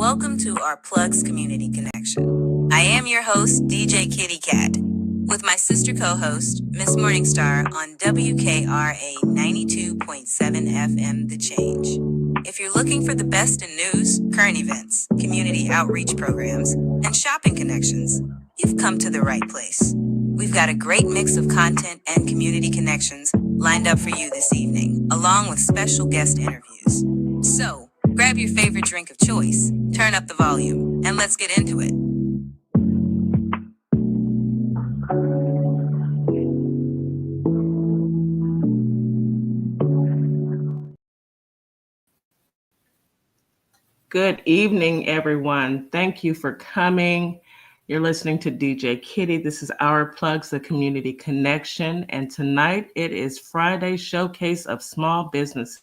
welcome to our Plugs Community Connection. I am your host, DJ Kitty Cat, with my sister co-host, Miss Morningstar on WKRA 92.7 FM The Change. If you're looking for the best in news, current events, community outreach programs, and shopping connections, you've come to the right place. We've got a great mix of content and community connections lined up for you this evening, along with special guest interviews. So, grab your favorite drink of choice, turn up the volume, and let's get into it. Good evening, everyone. Thank you for coming. You're listening to DJ Kitty. This is Our Plugs, the Community Connection. And tonight it is Friday Showcase of Small Businesses.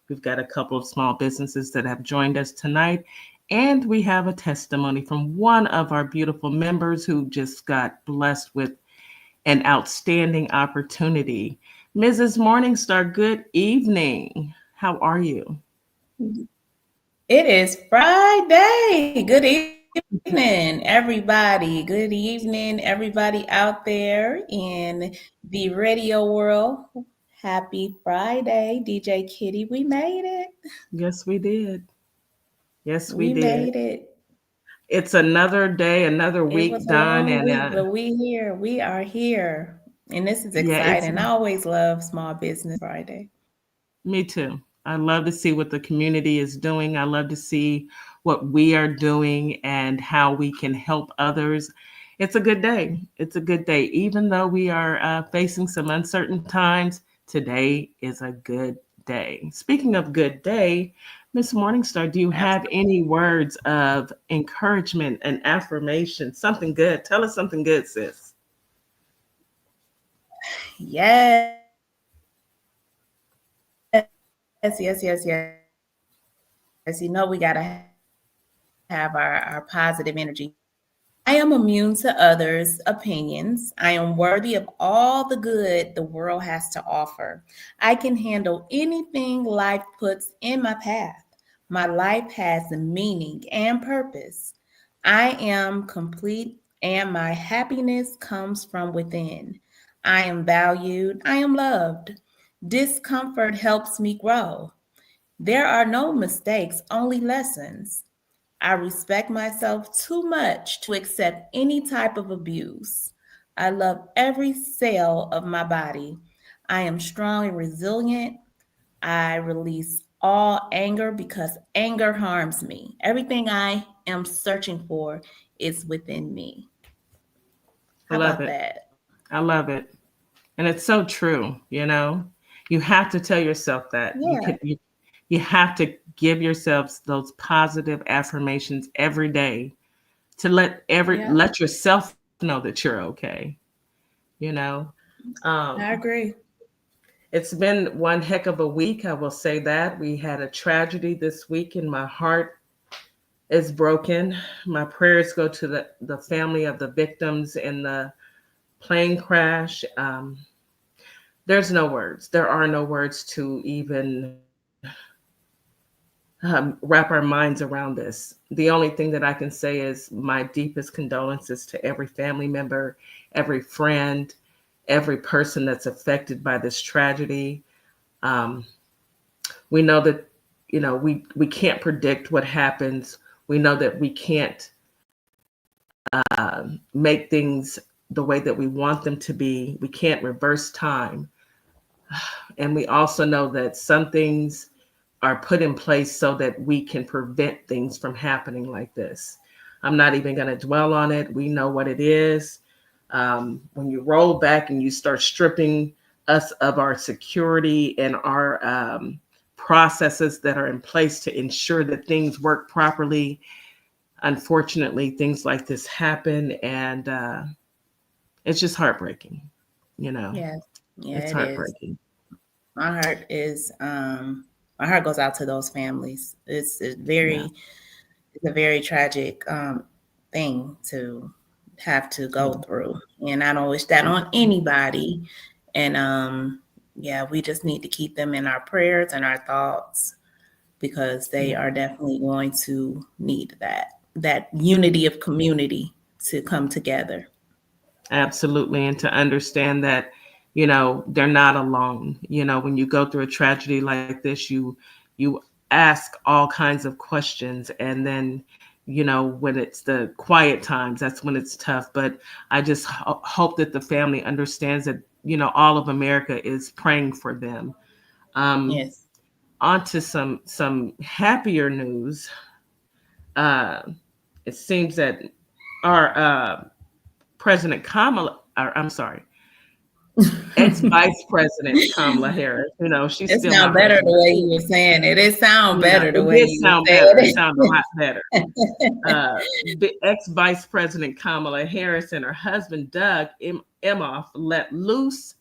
We've got a couple of small businesses that have joined us tonight. And we have a testimony from one of our beautiful members who just got blessed with an outstanding opportunity. Mrs. Morningstar, good evening. How are you? It is Friday. Good evening, everybody. Good evening, everybody out there in the radio world. Happy Friday, DJ Kitty. We made it. Yes, we did. Yes, we We did. made it. It's another day, another It week was a done, long and week, but we are here. And this is yeah, it's exciting. I always love Small Business Friday. me too. I love to see what the community is doing. I love to see what we are doing and how we can help others. It's a good day. It's a good day. Even though we are facing some uncertain times, today is a good day. Speaking of good day, Miss Morningstar, do you have any words of encouragement and affirmation? Something good. Tell us something good, sis. Yes, yes. You know, we got to have our positive energy. I am immune to others' opinions. I am worthy of all the good the world has to offer. I can handle anything life puts in my path. My life has a meaning and purpose. I am complete and my happiness comes from within. I am valued. I am loved. Discomfort helps me grow. There are no mistakes, only lessons. I respect myself too much to accept any type of abuse. I love every cell of my body. I am strong and resilient. I release all anger because anger harms me. Everything I am searching for is within me. I How love about it. that? I love it. And it's so true, you know. You have to tell yourself that. Yeah, You have to give yourselves those positive affirmations every day to yeah, let yourself know that you're okay, you know. I Um, agree. it's been one heck of a week, I will say that. We had a tragedy this week and my heart is broken. My prayers go to the family of the victims in the plane crash. There's no words. There are no words to even wrap our minds around this. The only thing that I can say is my deepest condolences to every family member, every friend, every person that's affected by this tragedy. Um, we know that, we can't predict what happens. We know that we can't make things the way that we want them to be. We can't reverse time. And we also know that some things are put in place so that we can prevent things from happening like this. I'm not even going to dwell on it. We know what it is. When you roll back and you start stripping us of our security and our processes that are in place to ensure that things work properly, unfortunately, things like this happen. And it's just heartbreaking, you know, Yes, yeah, it's it is. heartbreaking. My heart is my heart goes out to those families. Yeah. It's a very tragic thing to have to go Yeah. through, and I don't wish that on anybody. And yeah, we just need to keep them in our prayers and our thoughts. because they are definitely going to need that unity of community to come together. Absolutely. And to understand that, they're not alone. When you go through a tragedy like this, you ask all kinds of questions. And then, when it's the quiet times, that's when it's tough. But I just hope that the family understands that, all of America is praying for them. Yes. On to some happier news. Uh, it seems that our President Kamala, or I'm sorry, ex-Vice President Kamala Harris. She's It still sound not better president. the way you were saying it. It sound better the It way did you sound said better. It it. sounded a lot better. The ex-Vice President Kamala Harris and her husband Doug Emhoff let loose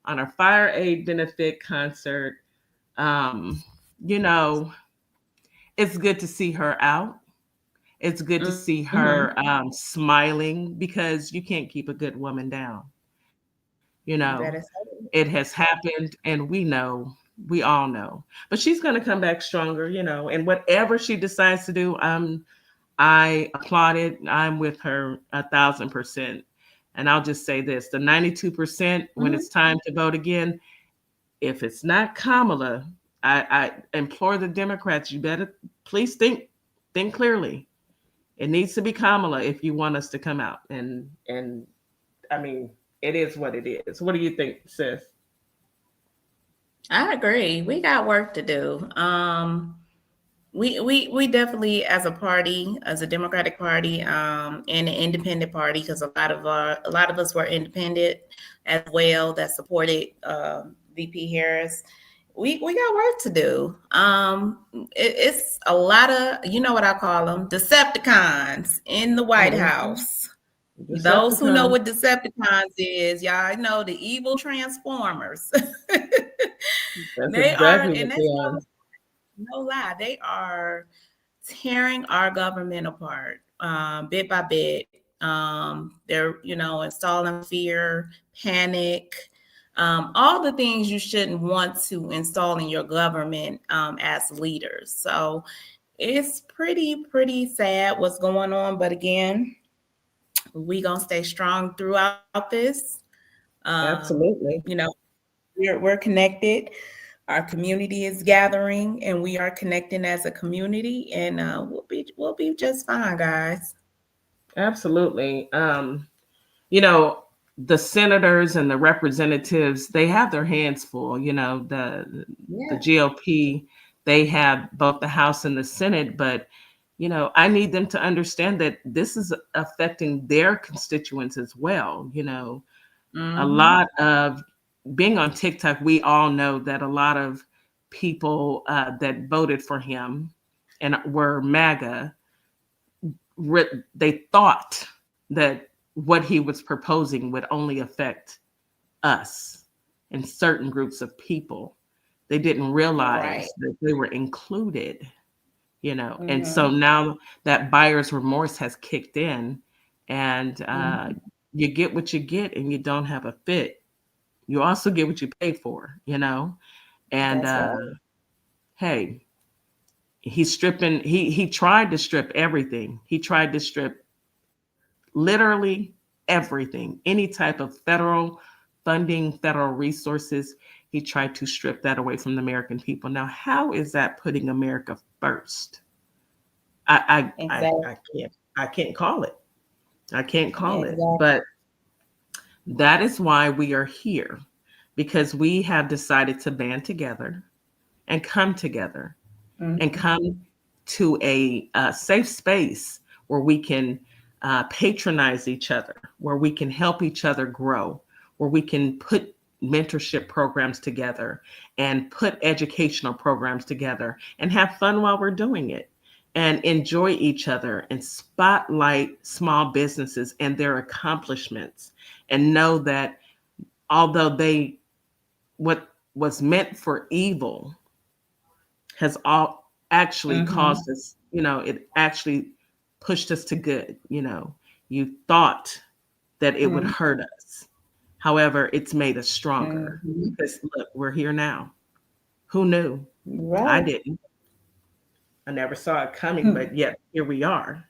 on a Fire Aid benefit concert. Um, you know, it's good to see her out. It's good to see her Mm-hmm. smiling, because you can't keep a good woman down. That is It has happened, and we all know. But she's going to come back stronger, and whatever she decides to do, I applaud it. I'm with her 1,000%. And I'll just say this: the 92%, when mhm. it's time to vote again, if it's not Kamala, I implore the Democrats, you better please think clearly. It needs to be Kamala if you want us to come out. And I mean, it is what it is. What do you think, sis? I agree. We got work to do. We definitely, as a party, as a Democratic Party, and an independent party, because a lot of us were independent as well that supported VP Harris. We got work to do. It's a lot of, you know what I call them, Decepticons in the White Mhm. House. Those who know Decepticons. what Decepticons is, y'all know the evil Transformers. That's They are, exactly and what they that's are. no lie, they are tearing our government apart, bit by bit. They're, installing fear, panic, all the things you shouldn't want to install in your government as leaders. So it's pretty sad what's going on. But again, we gonna stay strong throughout this. Absolutely. We're connected. Our community is gathering, and we are connecting as a community, and we'll be just fine, guys. Absolutely. You know, the senators and the representatives, they have their hands full. The Yeah. GOP, they have both the House and the Senate, but I need them to understand that this is affecting their constituents as well. A Mm-hmm. lot of being on TikTok, we all know that a lot of people that voted for him and were MAGA, they thought that what he was proposing would only affect us and certain groups of people. They didn't realize Right. that they were included, and so Mm-hmm. now that buyer's remorse has kicked in, and Mm-hmm. you get what you get, and you don't have a fit. You also get what you pay for, and That's right. hey, he tried to strip everything. He tried to strip literally everything, any type of federal funding, federal resources. He tried to strip that away from the American people. Now, how is that putting America first? Exactly. I can't call it. I can't call it. Exactly. But that is why we are here, because we have decided to band together and come together and Mm-hmm. come to a safe space where we can patronize each other, where we can help each other grow, where we can put mentorship programs together and put educational programs together and have fun while we're doing it and enjoy each other and spotlight small businesses and their accomplishments, and know that although what was meant for evil has all actually Mm-hmm. caused us, it actually pushed us to good. You thought that it would hurt us. However, it's made us stronger, Mm-hmm. because look, we're here now. Who knew? I Right. didn't. I never saw it coming, but yet here we are.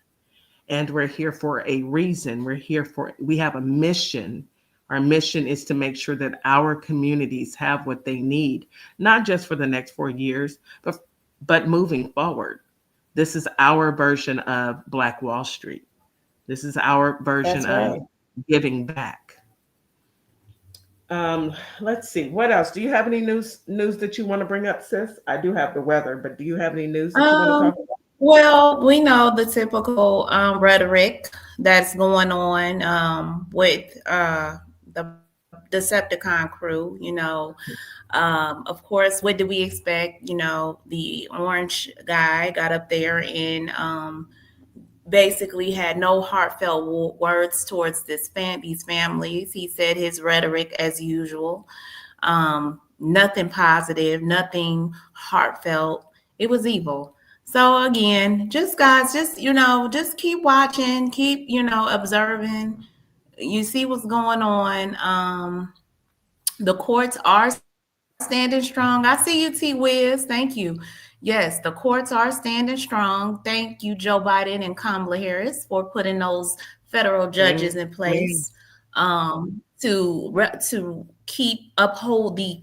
And we're here for a reason. We have a mission. Our mission is to make sure that our communities have what they need, not just for the next 4 years, but moving forward. This is our version of Black Wall Street. This is our version That's right. of giving back. Let's see. What else? Do you have any news that you want to bring up, sis? I do have the weather, but do you have any news that you want to talk about? Well, we know the typical rhetoric that's going on with the Decepticon crew. Of course, what did we expect? The orange guy got up there and basically had no heartfelt words towards these families. He said his rhetoric as usual, nothing positive, nothing heartfelt. It was evil. So again, just guys, just keep watching, keep observing. You see what's going on. The courts are standing strong. I see you, T. Wiz. Thank you. Yes, the courts are standing strong. Thank you, Joe Biden and Kamala Harris, for putting those federal judges in place to uphold the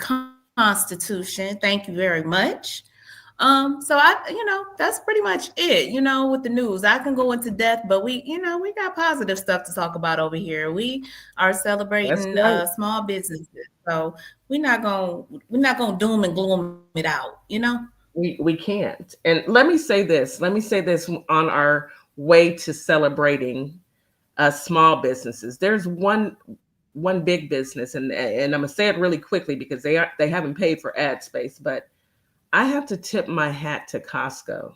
Constitution. Thank you very much. So that's pretty much it, with the news. I can go into depth, but we got positive stuff to talk about over here. We are celebrating small businesses. So we're not gonna doom and gloom it out, We can't. And let me say this on our way to celebrating small businesses. There's one big business, and I'm gonna say it really quickly because they haven't paid for ad space, but I have to tip my hat to Costco.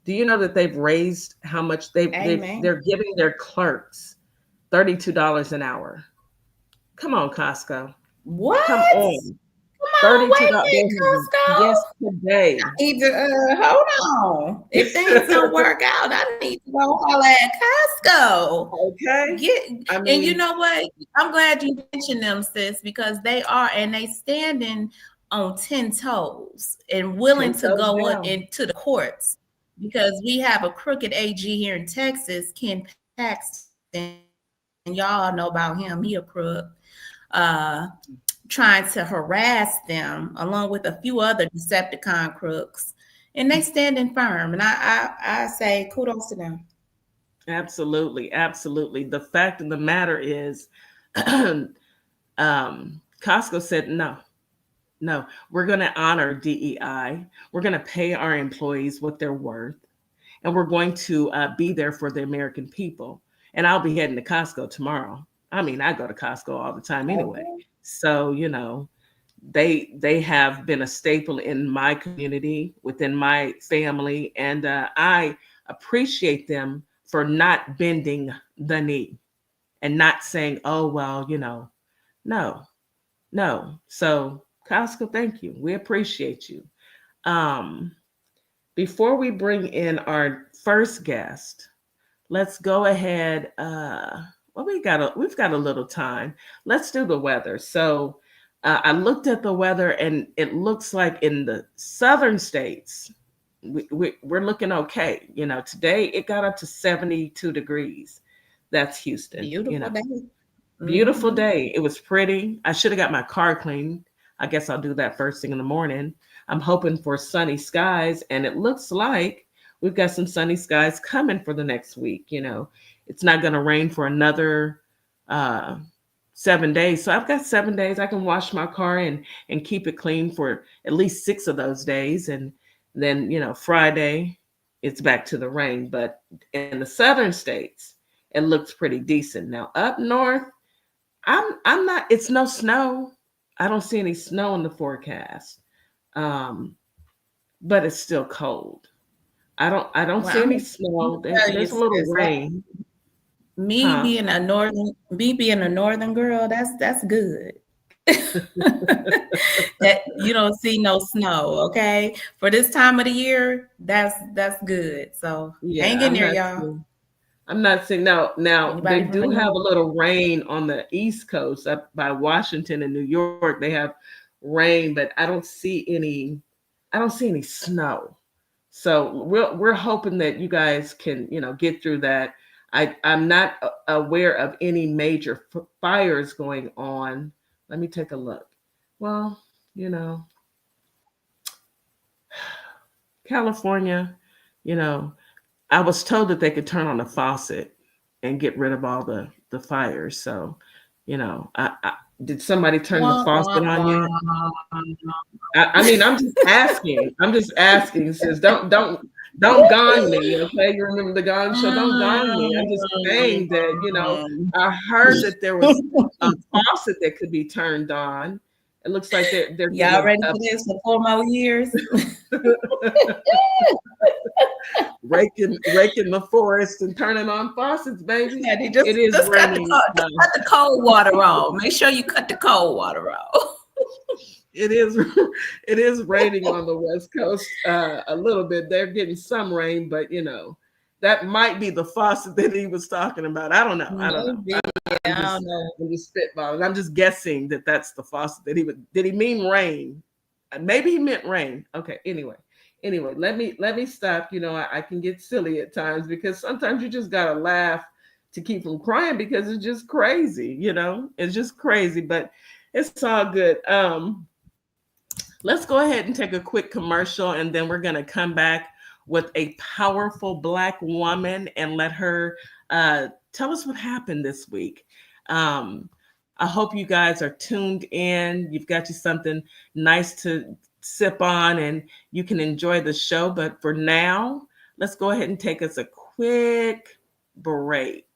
Do you know that they've raised how much they're giving their clerks $32 an hour? Come on, Costco. What? Come on. $32. Yes, today. I need to hold on. If things don't work out, I need to go holler at Costco. Okay. And you know what? I'm glad you mentioned them, sis, because they standing on 10 toes and willing to go into the courts, because we have a crooked AG here in Texas, Ken Paxton, and y'all know about him. He a crook, trying to harass them along with a few other Decepticon crooks, and they standing firm. And I say kudos to them. Absolutely. The fact of the matter is, Costco said no, we're going to honor DEI. We're going to pay our employees what they're worth, and we're going to be there for the American people. And I'll be heading to Costco tomorrow. I mean, I go to Costco all the time anyway. So, they have been a staple in my community, within my family, and I appreciate them for not bending the knee and not saying, oh, well, no. So Costco, thank you. We appreciate you. Before we bring in our first guest, let's go ahead. We've got a little time. Let's do the weather. So I looked at the weather, and it looks like in the southern states, we're looking okay. Today it got up to 72 degrees. That's Houston. Beautiful day. Beautiful day. It was pretty. I should have got my car cleaned. I guess I'll do that first thing in the morning. I'm hoping for sunny skies, and it looks like we've got some sunny skies coming for the next week. It's not going to rain for another 7 days. So I've got 7 days. I can wash my car and keep it clean for at least 6 of those days. And then, Friday, it's back to the rain. But in the southern states, it looks pretty decent. Now, up north, I'm not, it's no snow. I don't see any snow in the forecast. But it's still cold. I don't see any snow. There's a little rain. Me being a northern girl, that's good. That you don't see no snow, okay? For this time of the year, that's good. So hang in there, y'all. I'm not saying now they do have a little rain on the East Coast up by Washington and New York. They have rain, but I don't see any snow. So we're hoping that you guys can, get through that. I'm not aware of any major fires going on. Let me take a look. Well, you know, California, you know, I was told that they could turn on the faucet and get rid of all the fires. So, did somebody turn the Wah, faucet wah, on yet? wah. I mean, I'm just asking. I'm just asking. Sis, don't gong me, okay? You remember the gong show? Don't gong me. I'm just saying that, I heard that there was a faucet that could be turned on. It looks like they're getting Y'all ready for this for 4 more years? raking the forest and turning on faucets, baby. Yeah, they just It is cut raining. cut the cold water off. Make sure you cut the cold water off. It is raining on the West Coast a little bit. They're getting some rain, but that might be the faucet that he was talking about. I don't know. I don't know. I'm just spitballing. I'm just guessing that that's the faucet that did he mean rain? Maybe he meant rain. Okay. Anyway, let me stop. I can get silly at times because sometimes you just gotta laugh to keep from crying because it's just crazy. It's just crazy, but it's all good. Let's go ahead and take a quick commercial, and then we're going to come back with a powerful Black woman and let her tell us what happened this week. I hope you guys are tuned in. You've got you something nice to sip on, and you can enjoy the show. But for now, let's go ahead and take us a quick break.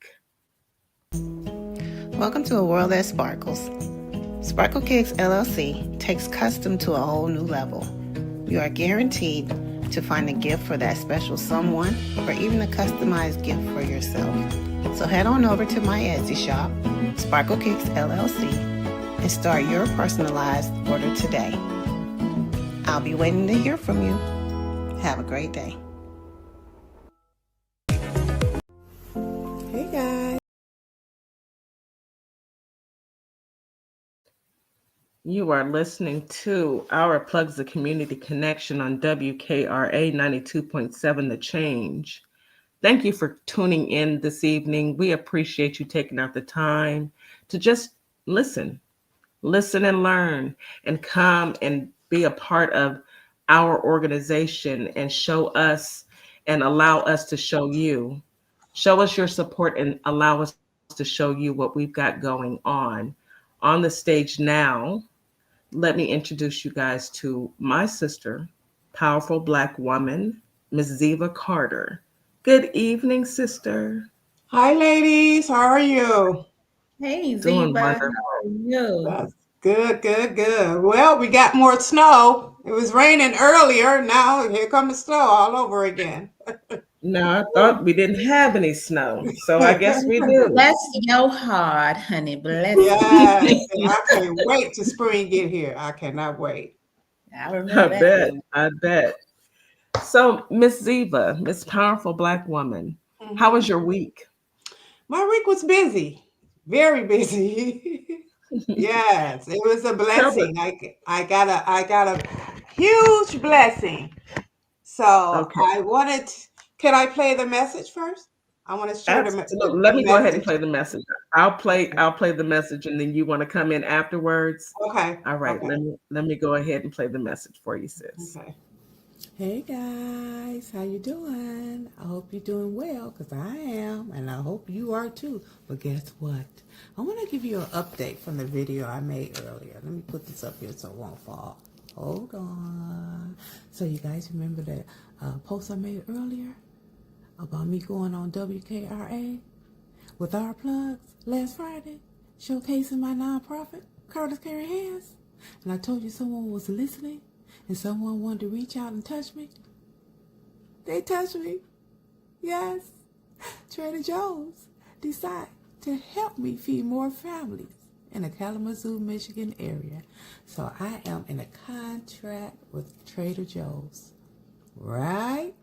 Welcome to A World That Sparkles. Sparkle Kicks LLC takes custom to a whole new level. You are guaranteed to find a gift for that special someone or even a customized gift for yourself. So head on over to my Etsy shop, Sparkle Kicks LLC, and start your personalized order today. I'll be waiting to hear from you. Have a great day. Hey guys. You are listening to Our Plugs the Community Connection on WKRA 92.7 The Change. Thank you for tuning in this evening. We appreciate you taking out the time to just listen and learn, and come and be a part of our organization and show us and allow us to show you. Show us your support and allow us to show you what we've got going on. On the stage now, let me introduce you guys to my sister, powerful Black woman, Ms. Ziva Carter. Good evening, sister. Hi, ladies. How are you? Hey, Doing Ziba, wonderful. how are you? That's good. Well, we got more snow. It was raining earlier. Now here comes the snow all over again. No, I thought we didn't have any snow, so I guess we do. Bless your heart, honey. Bless Yes, I can't wait to spring get here. I cannot wait. I remember that. I bet. So, Miss Ziva, Miss Powerful Black Woman, how was your week? My week was busy, very busy. Yes, it was a blessing. I got a huge blessing. So Okay. can I play the message first? I want to share Absolutely. Let the me go ahead and message. play the message. I'll play the message, and then you want to come in afterwards. Okay. All right. Okay. Let me go ahead and play the message for you, sis. Okay. Hey guys, how you doing? I hope you're doing well, because I am, and I hope you are too. But guess what? I want to give you an update from the video I made earlier. Let me put this up here so it won't fall. Hold on. So you guys remember that post I made earlier about me going on WKRA with our plugs last Friday, showcasing my nonprofit, Curtis Carry Hands? And I told you someone was listening and someone wanted to reach out and touch me. They touched me. Yes. Trader Joe's decided to help me feed more families in the Kalamazoo, Michigan area. So I am in a contract with Trader Joe's. Right?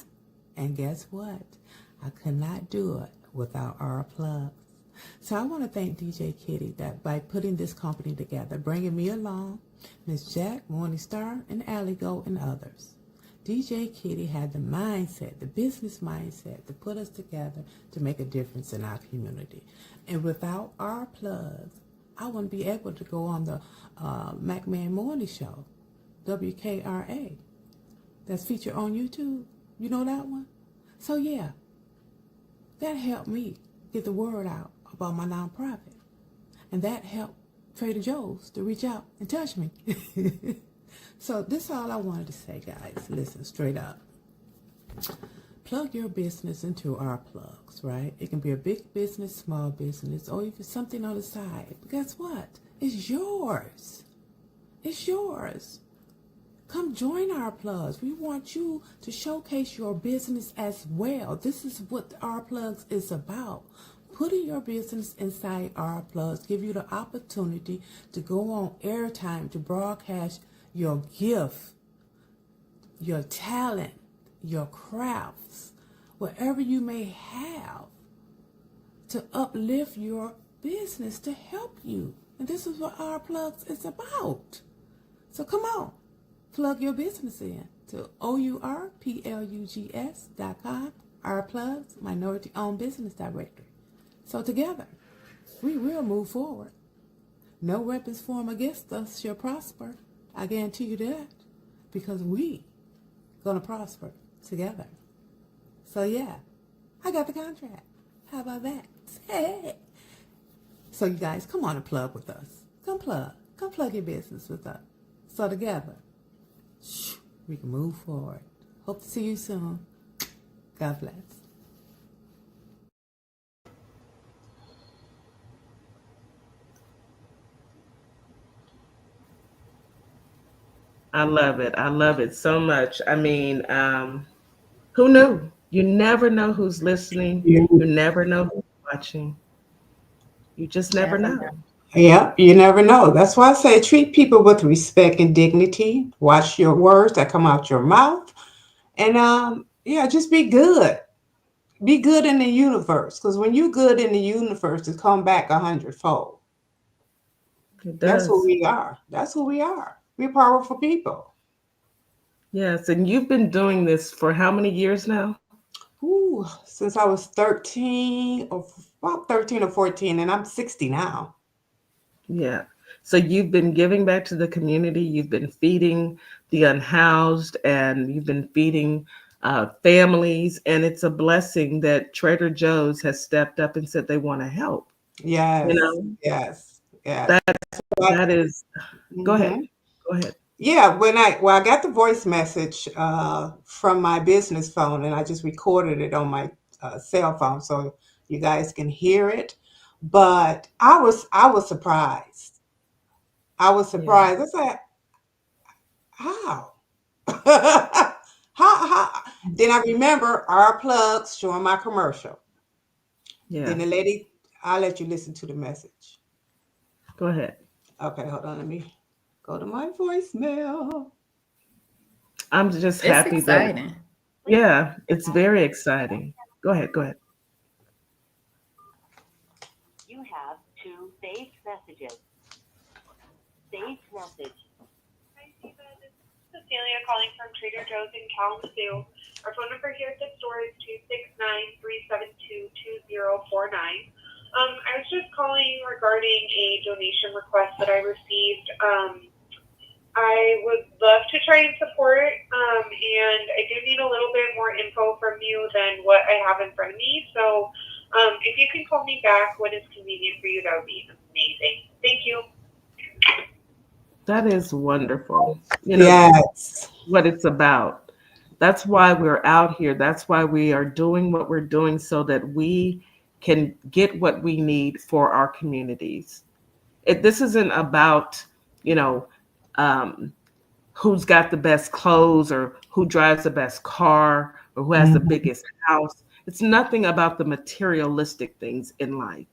And guess what? I could not do it without our plugs. So I want to thank DJ Kitty that by putting this company together, bringing me along, Miss Jack, Morning Star, and Allie Go, and others. DJ Kitty had the mindset, the business mindset, to put us together to make a difference in our community. And without our plugs, I wouldn't be able to go on the McMahon Morning Show, WKRA. That's featured on YouTube. You know that one? So yeah, that helped me get the word out about my nonprofit. And that helped Trader Joe's to reach out and touch me. So this is all I wanted to say, guys. Listen, straight up. Plug your business into our plugs, right? It can be a big business, small business, or even something on the side. But guess what? It's yours. It's yours. Come join our plugs. We want you to showcase your business as well. This is what our plugs is about. Putting your business inside our plugs give you the opportunity to go on airtime, to broadcast your gift, your talent, your crafts, whatever you may have, to uplift your business, to help you. And this is what our plugs is about. So come on, plug your business in to OURPLUGS.com, our plugs, minority owned business directory. So together, we will move forward. No weapons formed against us shall prosper. I guarantee you that, because we gonna prosper together. So yeah, I got the contract. How about that? Hey. So you guys, come on and plug with us. Come plug your business with us. So together, we can move forward. Hope to see you soon. God bless. I love it. I love it so much. I mean, who knew? You never know who's listening. You never know who's watching. You just never know. Yeah, you never know. That's why I say treat people with respect and dignity. Watch your words that come out your mouth. And yeah, just be good. Be good in the universe. Because when you good in the universe, it come back 100-fold. It That's who does. we are. That's who we are. We're powerful people. Yes. And you've been doing this for how many years now? Ooh, since I was 13 or about 13 or 14, and I'm 60 now. Yeah. So you've been giving back to the community. You've been feeding the unhoused, and you've been feeding families. And it's a blessing that Trader Joe's has stepped up and said they want to help. You Yes, know, yes, yes. that But, that is. Go ahead. mhm. Go ahead. Yeah, I got the voice message from my business phone, and I just recorded it on my cell phone so you guys can hear it. But I was surprised. I was Yeah. surprised. I said, how? How? Then I remember our plugs showing my commercial. Then Yeah. the lady, I'll let you listen to the message. Go ahead. Okay, hold on. Let me go to my voicemail. I'm just It's happy that, exciting. yeah, it's very exciting. Go ahead. Go ahead. You have two saved messages. Saved message. Hi, Stephen. This is Cecilia calling from Trader Joe's in Kalamazoo. Our phone number here at the store is 269-372-2049. I was just calling regarding a donation request that I received. I would love to try and support, and I do need a little bit more info from you than what I have in front of me. So if you can call me back when it's convenient for you, that would be amazing. Thank you. That is wonderful. Yes. What it's about. That's why we're out here. That's why we are doing what we're doing, so that we can get what we need for our communities. This isn't about, you know, um, who's got the best clothes or who drives the best car or who has the Mhm. biggest house. It's nothing about the materialistic things in life.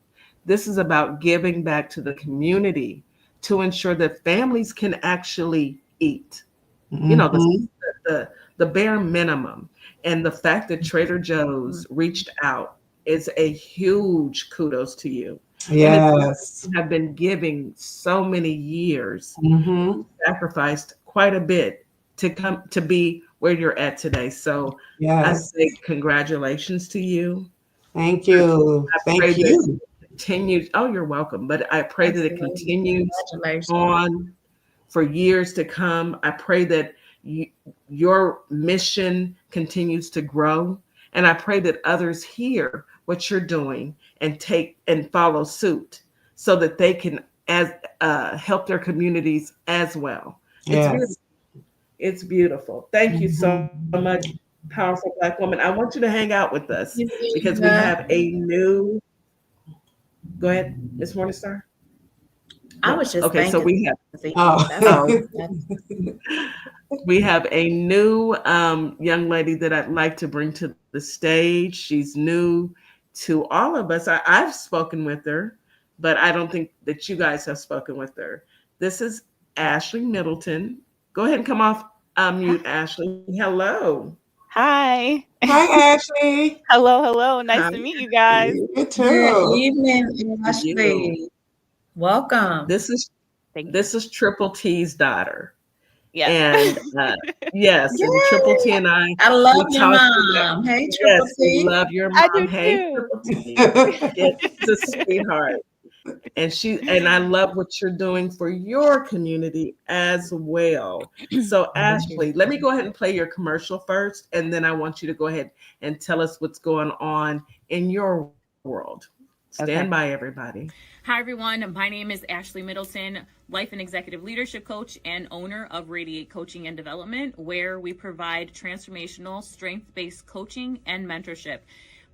This is about giving back to the community to ensure that families can actually eat. You know, Mhm. the the bare minimum. And the fact that Trader Joe's reached out is a huge kudos to you. And it's because Yes. you have been giving so many years, Mhm. sacrificed quite a bit to come to be where you're at today. So I Yes. say congratulations to you. Thank you. I pray Thank that you. it continues. Oh, you're welcome. But I pray that it Absolutely. continues Congratulations. on for years to come. I pray that your mission continues to grow. And I pray that others hear what you're doing and take and follow suit so that they can as help their communities as well. It's beautiful. Yes. It's beautiful. Thank you so Mhm. much, powerful Black woman. I want you to hang out with us You because we know, have a new. Go ahead, Miss Morningstar. I No. was just Okay, so thanking we have. you. Oh. That's all. That's, We have a new young lady that I'd like to bring to the stage. She's new to all of us. I've spoken with her, but I don't think that you guys have spoken with her. This is Ashley Middleton. Go ahead and come off mute, Ashley. Hello. Hi. Hi, Ashley. Hello, hello. Nice Hi. to meet you guys. You good too. evening, You. Ashley. Welcome. This is Thank you. this is Triple T's daughter. Yes. And yes, and Triple T Yay! and I, I love we your talked about, mom. Hey, Triple yes, we T. love your I mom. do Hey, too. Triple T. Yes, she's a sweetheart. And I love what you're doing for your community as well. So Ashley, let me go ahead and play your commercial first, and then I want you to go ahead and tell us what's going on in your world. Stand by, Okay. everybody. Hi, everyone. My name is Ashley Middleton, life and executive leadership coach and owner of Radiate Coaching and Development, where we provide transformational, strength based coaching and mentorship.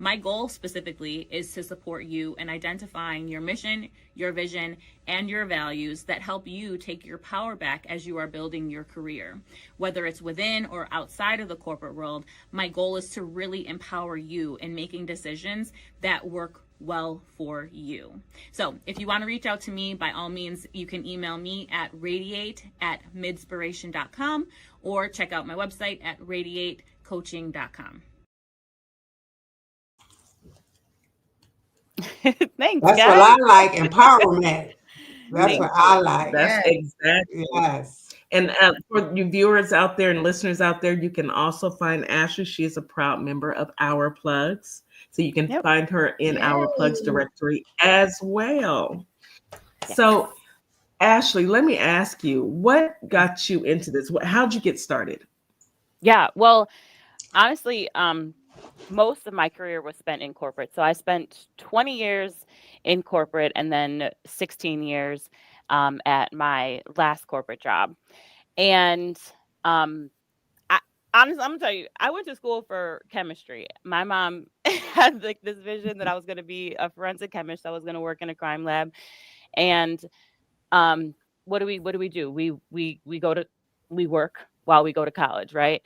My goal specifically is to support you in identifying your mission, your vision, and your values that help you take your power back as you are building your career. Whether it's within or outside of the corporate world, my goal is to really empower you in making decisions that work well for you. So if you want to reach out to me, by all means, you can email me at radiate@midspiration.com or check out my website at radiatecoaching.com. Thanks, That's what guys. I like. Empowerment. That's Thank what I you. like. That's Yes. exactly. Yes. And for you viewers out there and listeners out there, you can also find Ashley. She is a proud member of Our Plugs. So you can Yep. find her in Our Plugs Yay. directory as well. Yes. So, Ashley, let me ask you, what got you into this? How'd you get started? Yeah. Well, honestly, most of my career was spent in corporate. So I spent 20 years in corporate and then 16 years at my last corporate job. And um, I honestly, I'm gonna tell you, I went to school for chemistry. My mom had like this vision that I was gonna be a forensic chemist. I was gonna work in a crime lab. And um, what do? We go to we work while we go to college, right?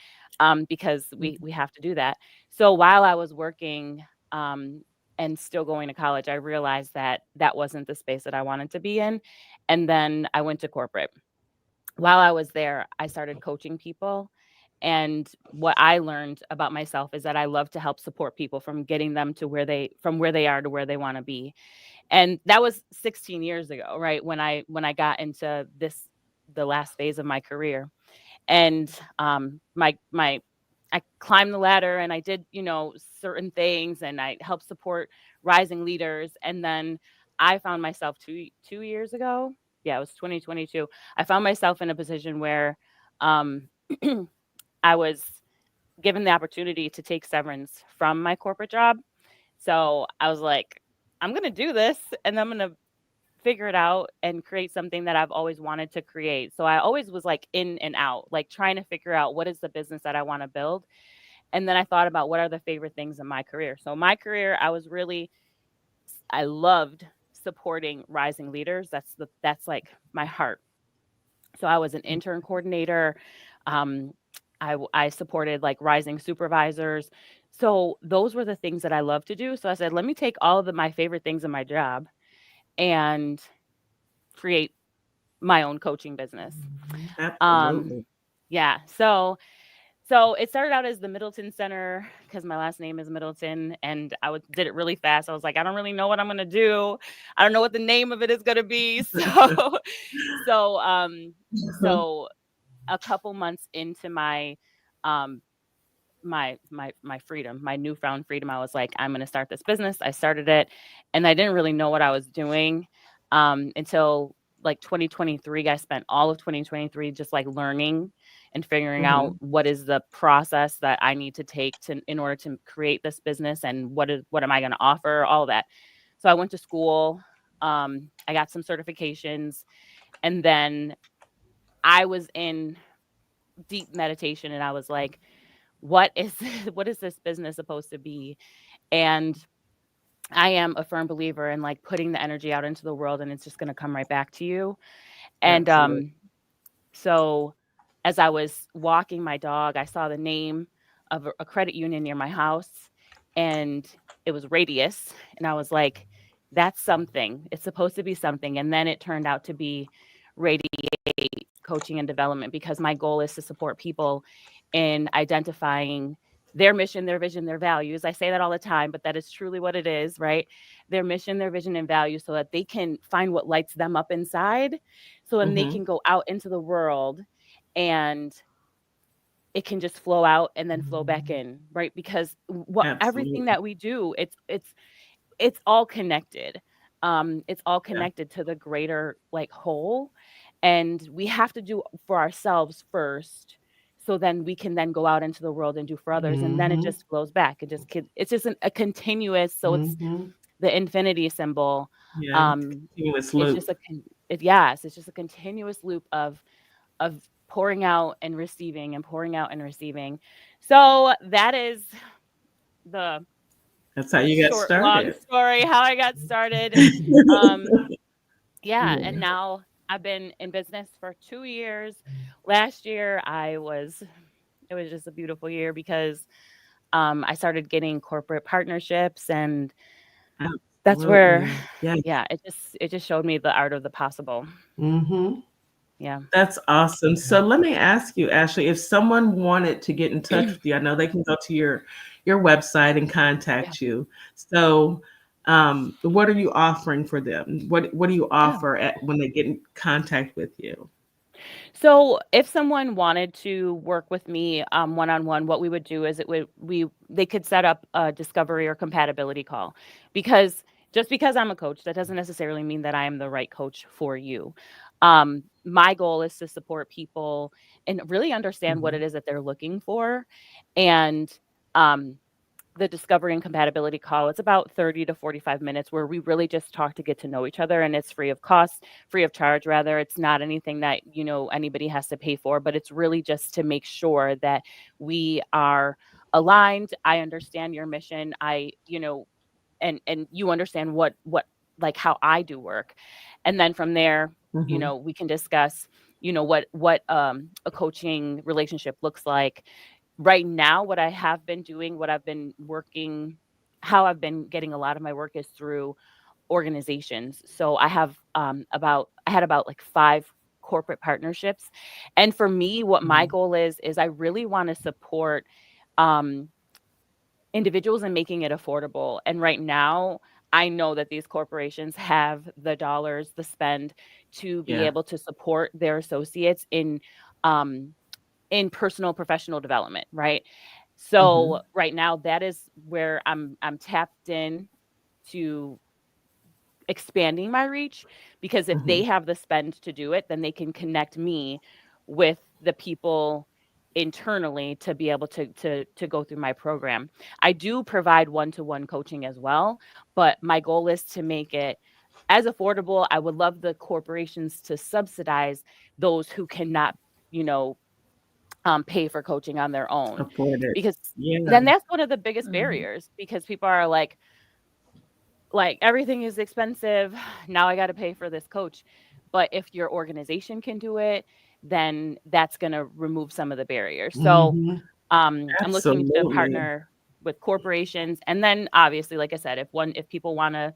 Because we have to do that. So while I was working and still going to college, I realized that that wasn't the space that I wanted to be in. And then I went to corporate. While I was there, I started coaching people. And what I learned about myself is that I love to help support people from getting them to where they are to where they want to be. And that was 16 years ago, right? When I got into the last phase of my career. And my I climbed the ladder and I did, certain things and I helped support rising leaders. And then I found myself 2 years ago. Yeah, it was 2022. I found myself in a position where um, I was given the opportunity to take severance from my corporate job. So I was like, I'm going to do this and I'm going to figure it out and create something that I've always wanted to create. So I always was like in and out, like trying to figure out what is the business that I want to build. And then I thought about what are the favorite things in my career. So my career, I loved supporting rising leaders. That's like my heart. So I was an intern coordinator. Um, I supported like rising supervisors. So those were the things that I love to do. So I said, let me take all of my favorite things in my job and create my own coaching business. Um, Absolutely. yeah. So it started out as the Middleton Center because my last name is Middleton, and did it really fast. I was like, I don't really know what I'm gonna do. I don't know what the name of it is gonna be. So, so a couple months into my um, my freedom, my newfound freedom. I was like, I'm going to start this business. I started it, and I didn't really know what I was doing until like 2023. I spent all of 2023 just like learning and figuring out what is the process that I need to take to in order to create this business, and what am I going to offer, all that. So I went to school. I got some certifications, and then I was in deep meditation, and I was like, what is what is this business supposed to be? And I am a firm believer in like putting the energy out into the world, and it's just going to come right back to you. And Absolutely. so as I was walking my dog, I saw the name of a credit union near my house, and it was Radius, and I was like, that's something. It's supposed to be something. And then it turned out to be Radiate Coaching and Development, because my goal is to support people in identifying their mission, their vision, their values. I say that all the time, but that is truly what it is, right? Their mission, their vision, and values, so that they can find what lights them up inside, so then they can go out into the world and it can just flow out and then flow back in, right? Because everything Absolutely. that we do, it's all connected. It's all connected to the greater like whole, and we have to do for ourselves first, so then we can then go out into the world and do for others, and then it just flows back. It's just a continuous. So it's the infinity symbol. Yeah. Continuous It's loop. just yes, it's just a continuous loop of pouring out and receiving, and pouring out and receiving. So that is the That's how you got short, long started. story how I got started. Yeah, and now I've been in business for 2 years. Last year it was just a beautiful year, because I started getting corporate partnerships, and that's where Yeah. it just showed me the art of the possible. Yeah. That's awesome. So let me ask you, Ashley, if someone wanted to get in touch with you, I know they can go to your website and contact you. So what are you offering for them? What do you offer when they get in contact with you? So if someone wanted to work with me one-on-one, what we would do is they could set up a discovery or compatibility call, because just because I'm a coach, that doesn't necessarily mean that I am the right coach for you. My goal is to support people and really understand what it is that they're looking for. And the discovery and compatibility call, it's about 30 to 45 minutes where we really just talk to get to know each other, and it's free of charge rather. It's not anything that anybody has to pay for, but it's really just to make sure that we are aligned. I understand your mission. And you understand what like how I do work. And then from there, we can discuss what a coaching relationship looks like. Right now, what I have been doing, what I've been working, how I've been getting a lot of my work is through organizations. So I had about like 5 corporate partnerships. And for me, what my goal is I really want to support individuals in making it affordable. And right now, I know that these corporations have the dollars, the spend to be able to support their associates in personal professional development, right? So right now, that is where I'm tapped in to expanding my reach, because if they have the spend to do it, then they can connect me with the people internally to be able to go through my program. I do provide one-to-one coaching as well, but my goal is to make it as affordable. I would love the corporations to subsidize those who cannot, pay for coaching on their own, Afford it. because Yeah. then that's one of the biggest barriers, because people are like everything is expensive. Now I got to pay for this coach. But if your organization can do it, then that's going to remove some of the barriers. So I'm looking to Absolutely. partner with corporations, and then obviously, like I said, if people want to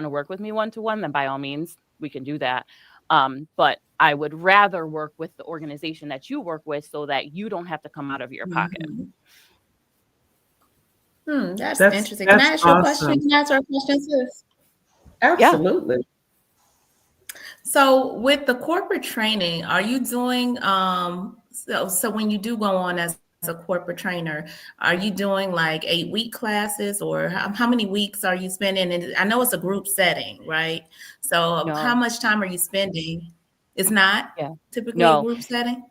work with me one-to-one, then by all means we can do that. But I would rather work with the organization that you work with, so that you don't have to come out of your pocket. That's interesting. Can I ask you a question? Can I ask her a question, sis? Absolutely. So with the corporate training, are you doing so when you do go on as a corporate trainer, are you doing like 8-week classes, or how many weeks are you spending? And I know it's a group setting, right? So how No, much time are you spending? It's not yeah, typically a no, group setting?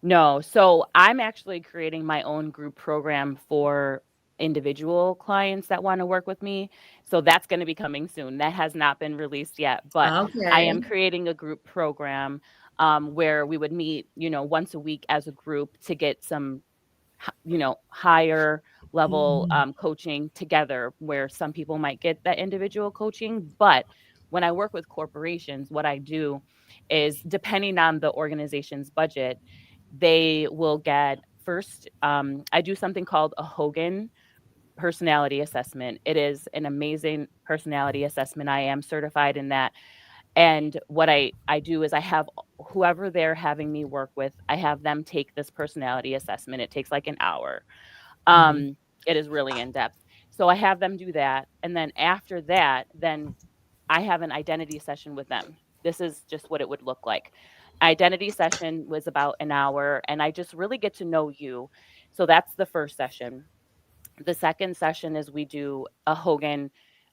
no. So I'm actually creating my own group program for individual clients that want to work with me. So that's going to be coming soon. That has not been released yet, but I am Okay. creating a group program where we would meet, once a week as a group to get some higher level Mhm. coaching together, where some people might get that individual coaching. But when I work with corporations, what I do is, depending on the organization's budget, they will get first, I do something called a Hogan personality assessment. It is an amazing personality assessment. I am certified in that. And what I do is, I have whoever they're having me work with, I have them take this personality assessment. It takes like an hour. Mhm. It is really in depth. So I have them do that, and then after that, then I have an identity session with them. This is just what it would look like. Identity session was about an hour, and I just really get to know you. So that's the first session. The second session is we do a Hogan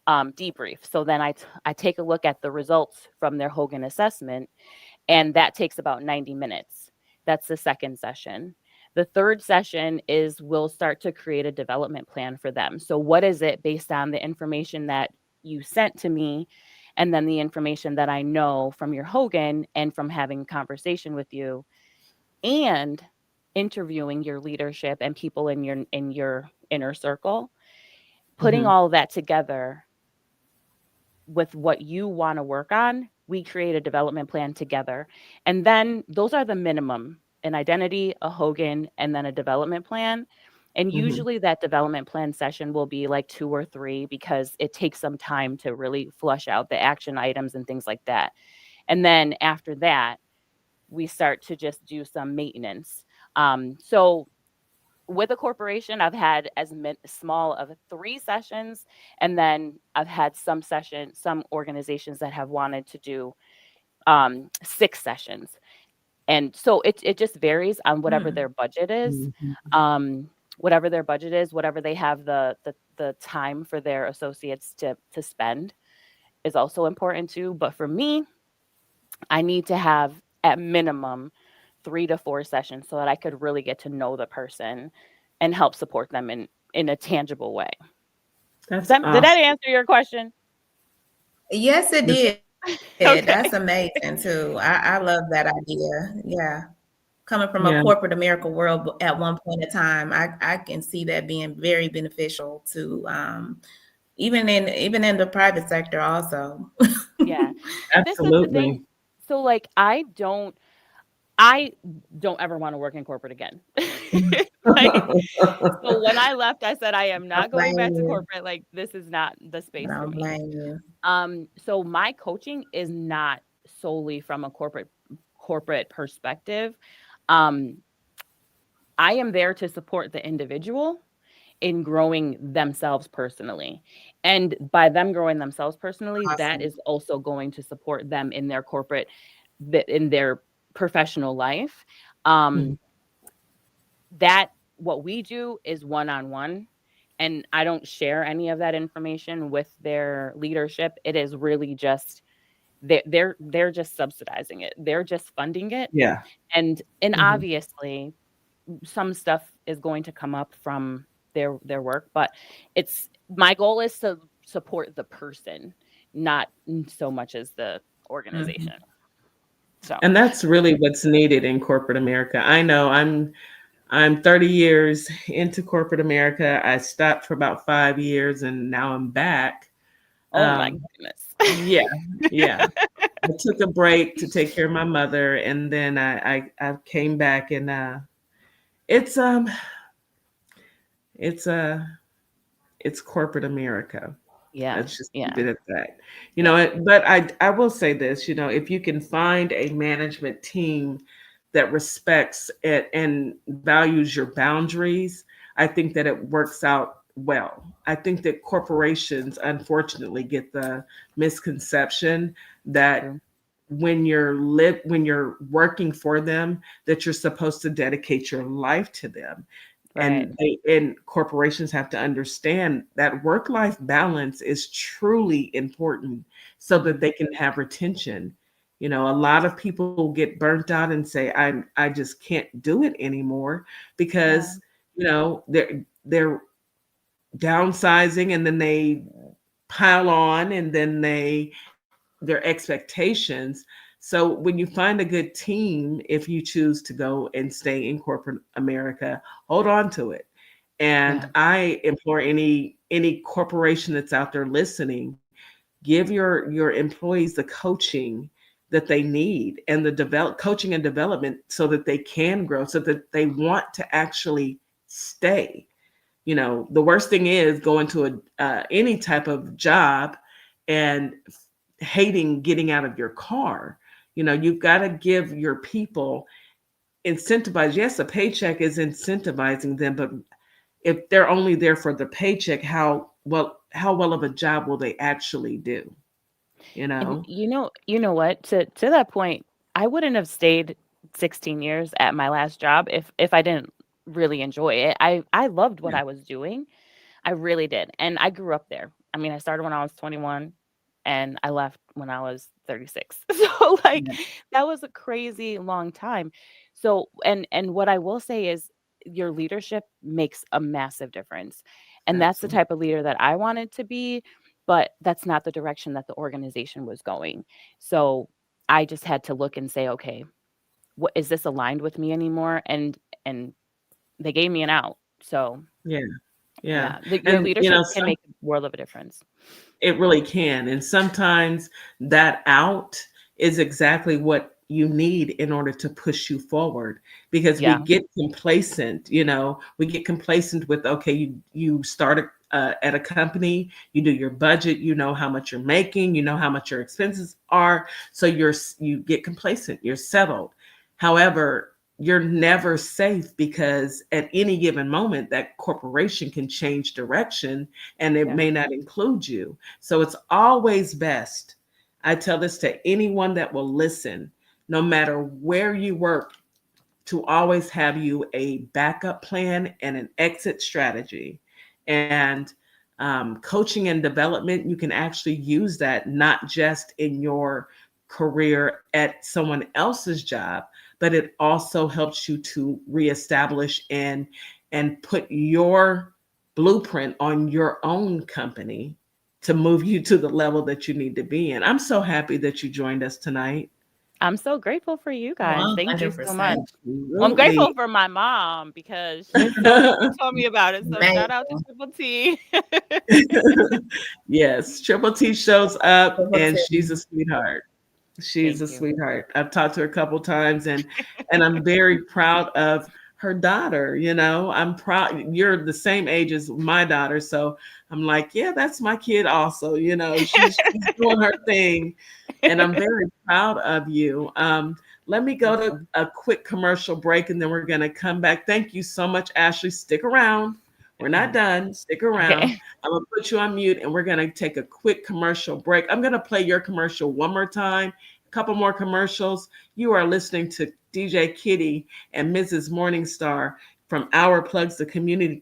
debrief. So then I take a look at the results from their Hogan assessment, and that takes about 90 minutes. That's the second session. The third session is we'll start to create a development plan for them. So, what is it based on the information that you sent to me, and then the information that I know from your Hogan and from having a conversation with you, and interviewing your leadership and people in your inner circle, putting Mhm. all of that together with what you want to work on, we create a development plan together. And then those are the minimum: an identity, a Hogan, and then a development plan. And Mhm. usually that development plan session will be like 2 or 3, because it takes some time to really flush out the action items and things like that. And then after that, we start to just do some maintenance. So with a corporation, I've had small of 3 sessions, and then I've had some organizations that have wanted to do 6 sessions, and so it just varies on whatever Hmm. their budget is. Mhm. Whatever their budget is, whatever they have the time for their associates to spend is also important too. But for me, I need to have at minimum 3 to 4 sessions so that I could really get to know the person and help support them in a tangible way. That's Did that awesome. answer your question? Yes, it That's- did. Okay. That's amazing too. I love that idea. Yeah. Coming from a Yeah, corporate America world at one point in time, I can see that being very beneficial to even in the private sector also. Yeah. This is the thing. absolutely. So, like, I don't ever wanna work in corporate again. Like, so when I left, I said, "I am I not don't going back blame to you. corporate, like, this is not the I space for don't me." blame you. So my coaching is not solely from a corporate perspective. Um, I am there to support the individual in growing themselves personally. And by them growing themselves personally, that Awesome. is also going to support them in their in their professional life. Mhm. Um, that what we do is one-on-one, and I don't share any of that information with their leadership. It is really just they're just subsidizing it. They're just funding it. Yeah. And Mhm. obviously some stuff is going to come up from their work, but it's my goal is to support the person, not so much as the Mhm. organization. So, And that's really what's needed in corporate America. I know I'm 30 years into corporate America. I stopped for about 5 years and now I'm back. oh my Um, goodness. yeah, yeah. I took a break to take care of my mother, and then I came back, and it's it's it's corporate America. Yeah. Let's just keep Yeah. it at that. Yeah. But I will say this, if you can find a management team that respects it and values your boundaries, I think that it works out well. I think that corporations unfortunately get the misconception that True. when you're working for them, that you're supposed to dedicate your life to them. Right. And corporations have to understand that work-life balance is truly important so that they can have retention. A lot of people get burnt out and say, I just can't do it anymore Yeah. because, they're downsizing and then they pile on and then their expectations. So when you find a good team, if you choose to go and stay in corporate America, hold on to it. And Yeah. I implore any corporation that's out there listening, give your employees the coaching that they need and the coaching and development so that they can grow, so that they want to actually stay. The worst thing is going to any type of job and hating getting out of your car. You've got to give your people incentivize. Yes, a paycheck is incentivizing them, but if they're only there for the paycheck, how well of a job will they actually do? You And know? you know what? To that point, I wouldn't have stayed 16 years at my last job if I didn't really enjoy it. I loved what Yeah. I was doing. I really did. And I grew up there. I mean, I started when I was 21 and I left when I was 36. So like Yeah. that was a crazy long time. So and what I will say is your leadership makes a massive difference. And that's the Absolutely. type of leader that I wanted to be, but that's not the direction that the organization was going. So I just had to look and say, okay, what is this aligned with me anymore? And they gave me an out. So Yeah. Yeah. yeah, your And leadership can make a world of a difference. it really can. And sometimes that out is exactly what you need in order to push you forward, because we Yeah, get complacent. We get complacent with, okay, you start at a company, you do your budget, you know how much you're making, you know how much your expenses are. So you get complacent, you're settled. However, you're never safe, because at any given moment that corporation can change direction and it yeah. may not include you. So it's always best. I tell this to anyone that will listen, no matter where you work, to always have you a backup plan and an exit strategy. And coaching and development, you can actually use that not just in your career at someone else's job, but it also helps you to reestablish and put your blueprint on your own company to move you to the level that you need to be in. I'm so happy that you joined us tonight. I'm so grateful for you guys. Thank you so much. 100%. Well, I'm grateful Absolutely. for my mom because she told me about it. So Amazing. shout out to Triple T. Yes, Triple T shows up Triple and T. she's a sweetheart. She's Thank a you. sweetheart. I've talked to her a couple times, and I'm very proud of her daughter. I'm proud. You're the same age as my daughter, so I'm like, yeah, that's my kid also. She's doing her thing, and I'm very proud of you. Let me go Thank to you. a quick commercial break, and then we're going to come back. Thank you so much, Ashley. Stick around. We're not done. Stick around. Okay. I'm going to put you on mute, and we're going to take a quick commercial break. I'm going to play your commercial one more time, a couple more commercials. You are listening to DJ Kitty and Mrs. Morningstar from Our Plugs, the community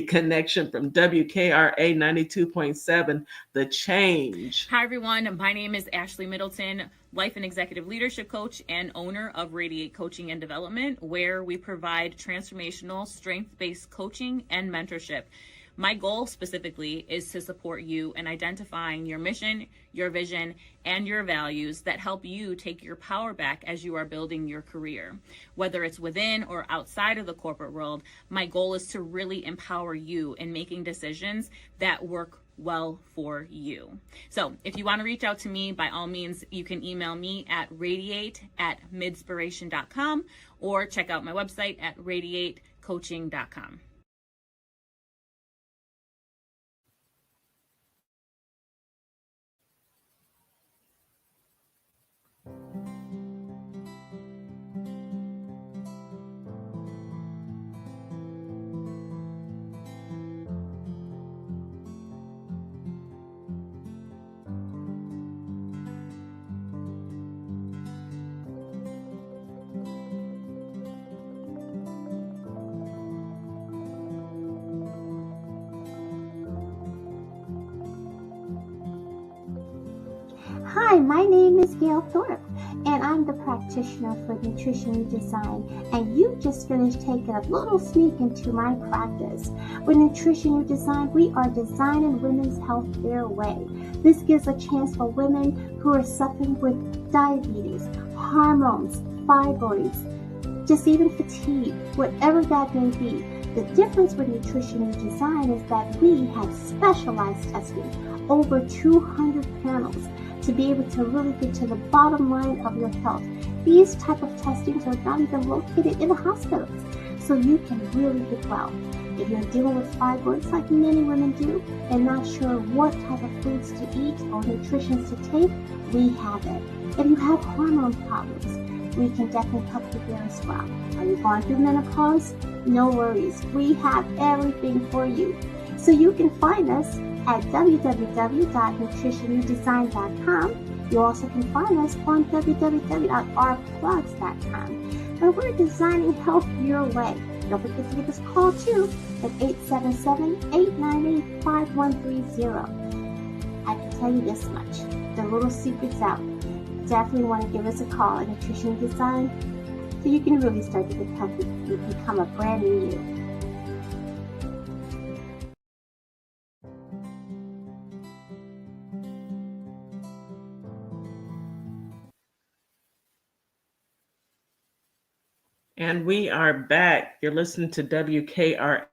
connection from WKRA 92.7, The Change. Hi, everyone. My name is Ashley Middleton, life and executive leadership coach and owner of Radiate Coaching and Development, where we provide transformational, strength based coaching and mentorship. My goal specifically is to support you in identifying your mission, your vision, and your values that help you take your power back as you are building your career. Whether it's within or outside of the corporate world, my goal is to really empower you in making decisions that work well for you. So if you want to reach out to me, by all means, you can email me at radiate@midspiration.com or check out my website at radiatecoaching.com. Hi, my name is Gail Thorpe, and I'm the practitioner for Nutrition Redesign, and you just finished taking a little sneak into my practice. With Nutrition Redesign, we are designing women's health their way. This gives a chance for women who are suffering with diabetes, hormones, fibroids, just even fatigue, whatever that may be. The difference with Nutrition Redesign is that we have specialized testing, over 200 panels, to be able to really get to the bottom line of your health. These type of testings are not even located in the hospitals, so you can really get well. If you're dealing with fibroids like many women do and not sure what type of foods to eat or nutrition to take, we have it. If you have hormone problems, we can definitely help you there as well. Are you going through menopause? No worries. We have everything for you. So you can find us at www.nutritionredesign.com. You also can find us on www.rplugs.com. And we're designing health your way. Don't forget to give us a call too at 877-898-5130. I can tell you this much. The little secret's out. Definitely want to give us a call at Nutrition Design so you can really start to get healthy and become a brand new you. And we are back. You're listening to WKRA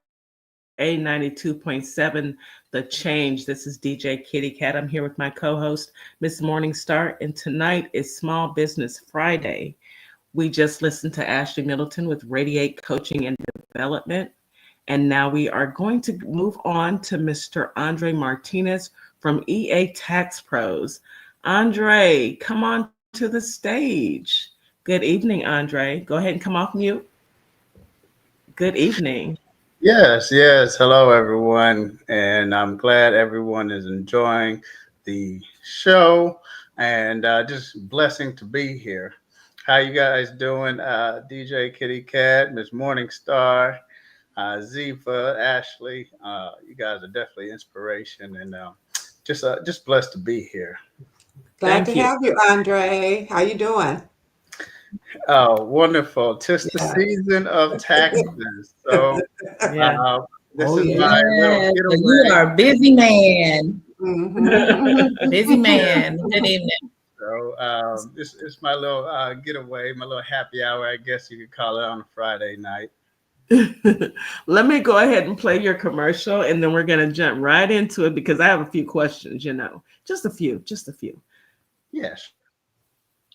92.7, The Change. This is DJ Kitty Cat. I'm here with my co-host, Miss Morningstar, and tonight is Small Business Friday. We just listened to Ashley Middleton with Radiate Coaching and Development. And now we are going to move on to Mr. Andre Martinez from EA Tax Pros. Andre, come on to the stage. Good evening, Andre. Go ahead and come off mute. Good evening. Yes, yes. Hello, everyone. And I'm glad everyone is enjoying the show and just blessing to be here. How you guys doing? DJ Kitty Cat, Miss Morningstar, Zifa, Ashley. You guys are definitely inspiration and just blessed to be here. Glad to have you, Andre. How you doing? Oh, wonderful. Tis the season of taxes. So this is my little getaway. You are a busy man. Mm-hmm. Busy man. Good evening. So this is my little getaway, my little happy hour, I guess you could call it, on a Friday night. Let me go ahead and play your commercial, and then we're going to jump right into it because I have a few questions, just a few. Yes.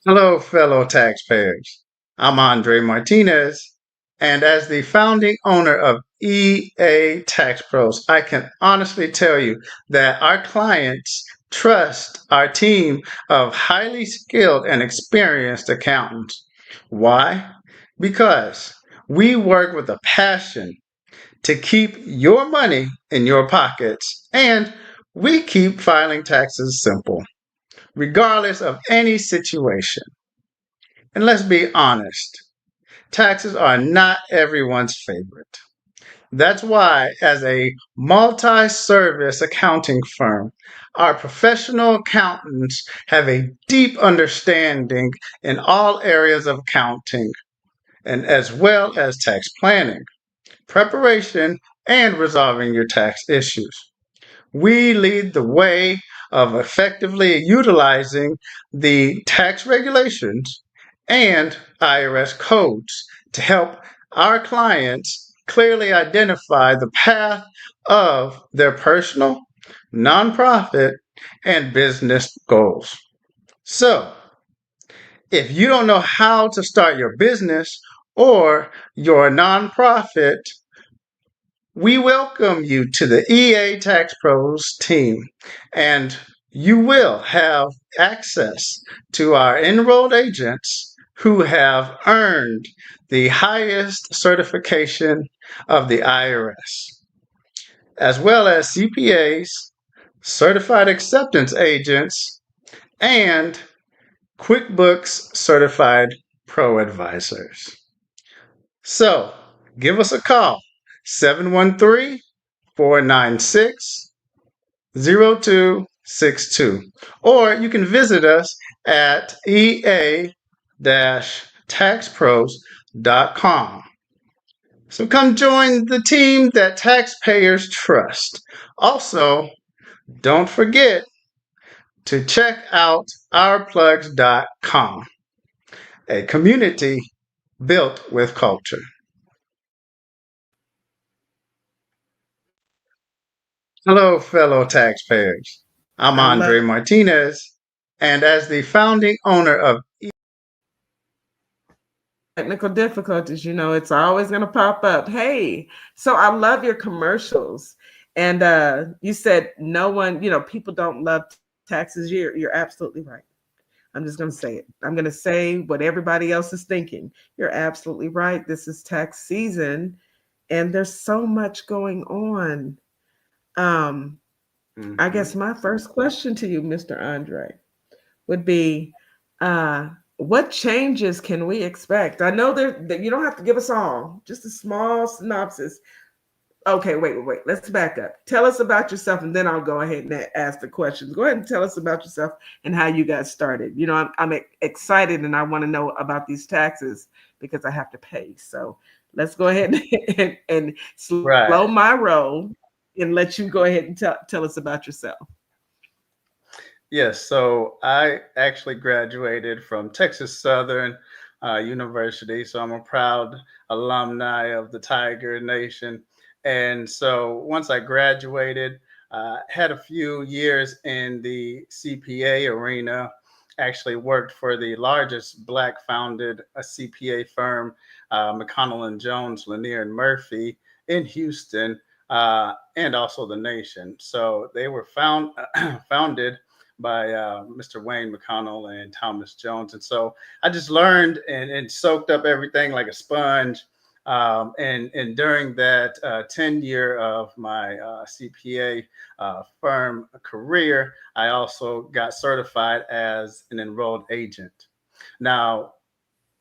Hello, fellow taxpayers. I'm Andre Martinez, and as the founding owner of EA Tax Pros, I can honestly tell you that our clients trust our team of highly skilled and experienced accountants. Why? Because we work with a passion to keep your money in your pockets, and we keep filing taxes simple, regardless of any situation. And let's be honest, taxes are not everyone's favorite. That's why, as a multi service accounting firm, our professional accountants have a deep understanding in all areas of accounting, and as well as tax planning, preparation, and resolving your tax issues. We lead the way of effectively utilizing the tax regulations and IRS codes to help our clients clearly identify the path of their personal, nonprofit, and business goals. So, if you don't know how to start your business or your nonprofit, we welcome you to the EA Tax Pros team, and you will have access to our enrolled agents who have earned the highest certification of the IRS, as well as CPAs, certified acceptance agents, and QuickBooks certified pro advisors. So give us a call, 713-496-0200. Or you can visit us at ea-taxpros.com. So come join the team that taxpayers trust. Also, don't forget to check out ourplugs.com, a community built with culture. Hello, fellow taxpayers. I'm I love Andre Martinez, and as the founding owner of technical difficulties. It's always going to pop up. Hey, so I love your commercials. And you said no one, people don't love taxes. You're absolutely right. I'm just going to say it. I'm going to say what everybody else is thinking. You're absolutely right. This is tax season, and there's so much going on. I guess my first question to you, Mr. Andre, would be what changes can we expect? I know that you don't have to give us all, just a small synopsis. Okay, wait. Let's back up. Tell us about yourself, and then I'll go ahead and ask the questions. Go ahead and tell us about yourself and how you got started. I'm excited, and I want to know about these taxes because I have to pay. So let's go ahead and slow my roll and let you go ahead and tell us about yourself. Yes, so I actually graduated from Texas Southern University, so I'm a proud alumni of the Tiger Nation. And so once I graduated, had a few years in the CPA arena, actually worked for the largest Black-founded CPA firm, McConnell and Jones, Lanier and Murphy in Houston, and also the nation. So they were founded by Mr. Wayne McConnell and Thomas Jones. And so I just learned and soaked up everything like a sponge. And during that 10-year of my CPA firm career, I also got certified as an enrolled agent. Now,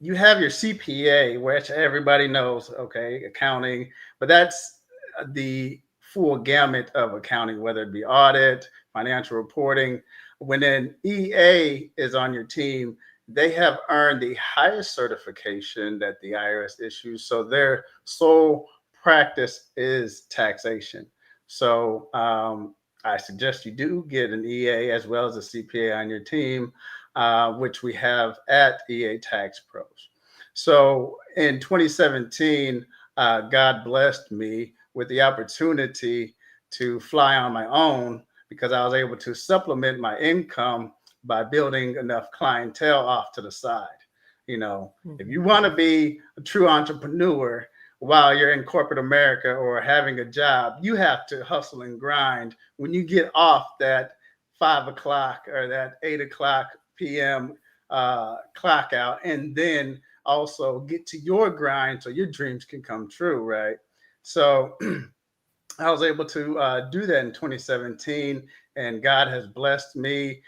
you have your CPA, which everybody knows, okay, accounting, but that's the full gamut of accounting, whether it be audit, financial reporting. When an EA is on your team, they have earned the highest certification that the IRS issues. So their sole practice is taxation. So I suggest you do get an EA as well as a CPA on your team, which we have at EA Tax Pros. So in 2017, God blessed me with the opportunity to fly on my own because I was able to supplement my income by building enough clientele off to the side. If you want to be a true entrepreneur while you're in corporate America or having a job, you have to hustle and grind. When you get off that 5 o'clock or that 8 o'clock p.m. Clock out, and then also get to your grind so your dreams can come true, right? So I was able to do that in 2017, and God has blessed me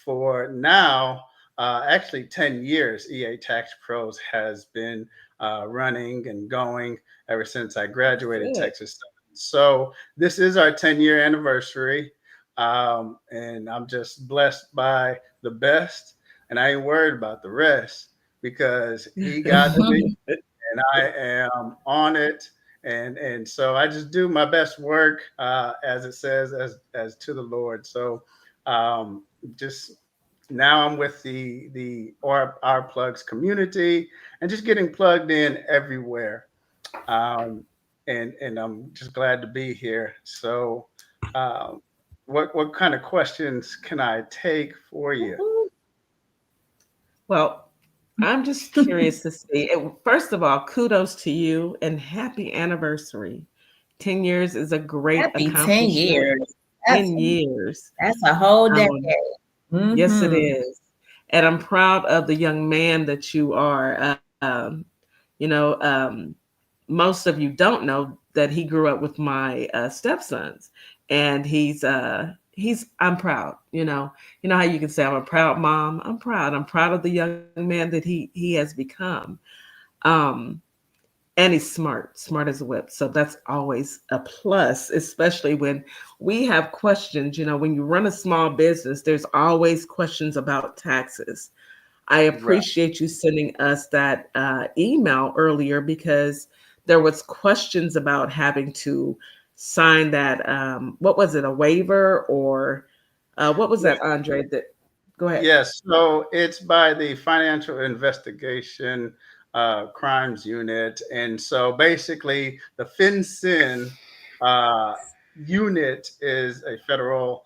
for now. Actually, 10 years, EA Tax Pros has been running and going ever since I graduated Texas. So this is our 10-year anniversary, and I'm just blessed by the best, and I ain't worried about the rest because He got me, and I am on it. And so I just do my best work, as it says, as to the Lord. So just now I'm with the our plugs community and just getting plugged in everywhere. And I'm just glad to be here. So what kind of questions can I take for you? Well, I'm just curious to see. First of all, kudos to you and happy anniversary. 10 years is a great Happy 10 accomplishment. years. 10 years. That's a whole decade. Yes, it is. And I'm proud of the young man that you are. You know, most of you don't know that he grew up with my stepsons, and I'm proud. How you can say I'm a proud mom. I'm proud. I'm proud of the young man that he has become. And he's smart as a whip. So that's always a plus, especially when we have questions. When you run a small business, there's always questions about taxes. I Right. appreciate you sending us that email earlier because there was questions about having to sign that. What was it? A waiver or what was that, Andre? That go ahead. Yes, so it's by the Financial Investigation Crimes Unit. And so basically, the FinCEN uh, unit is a federal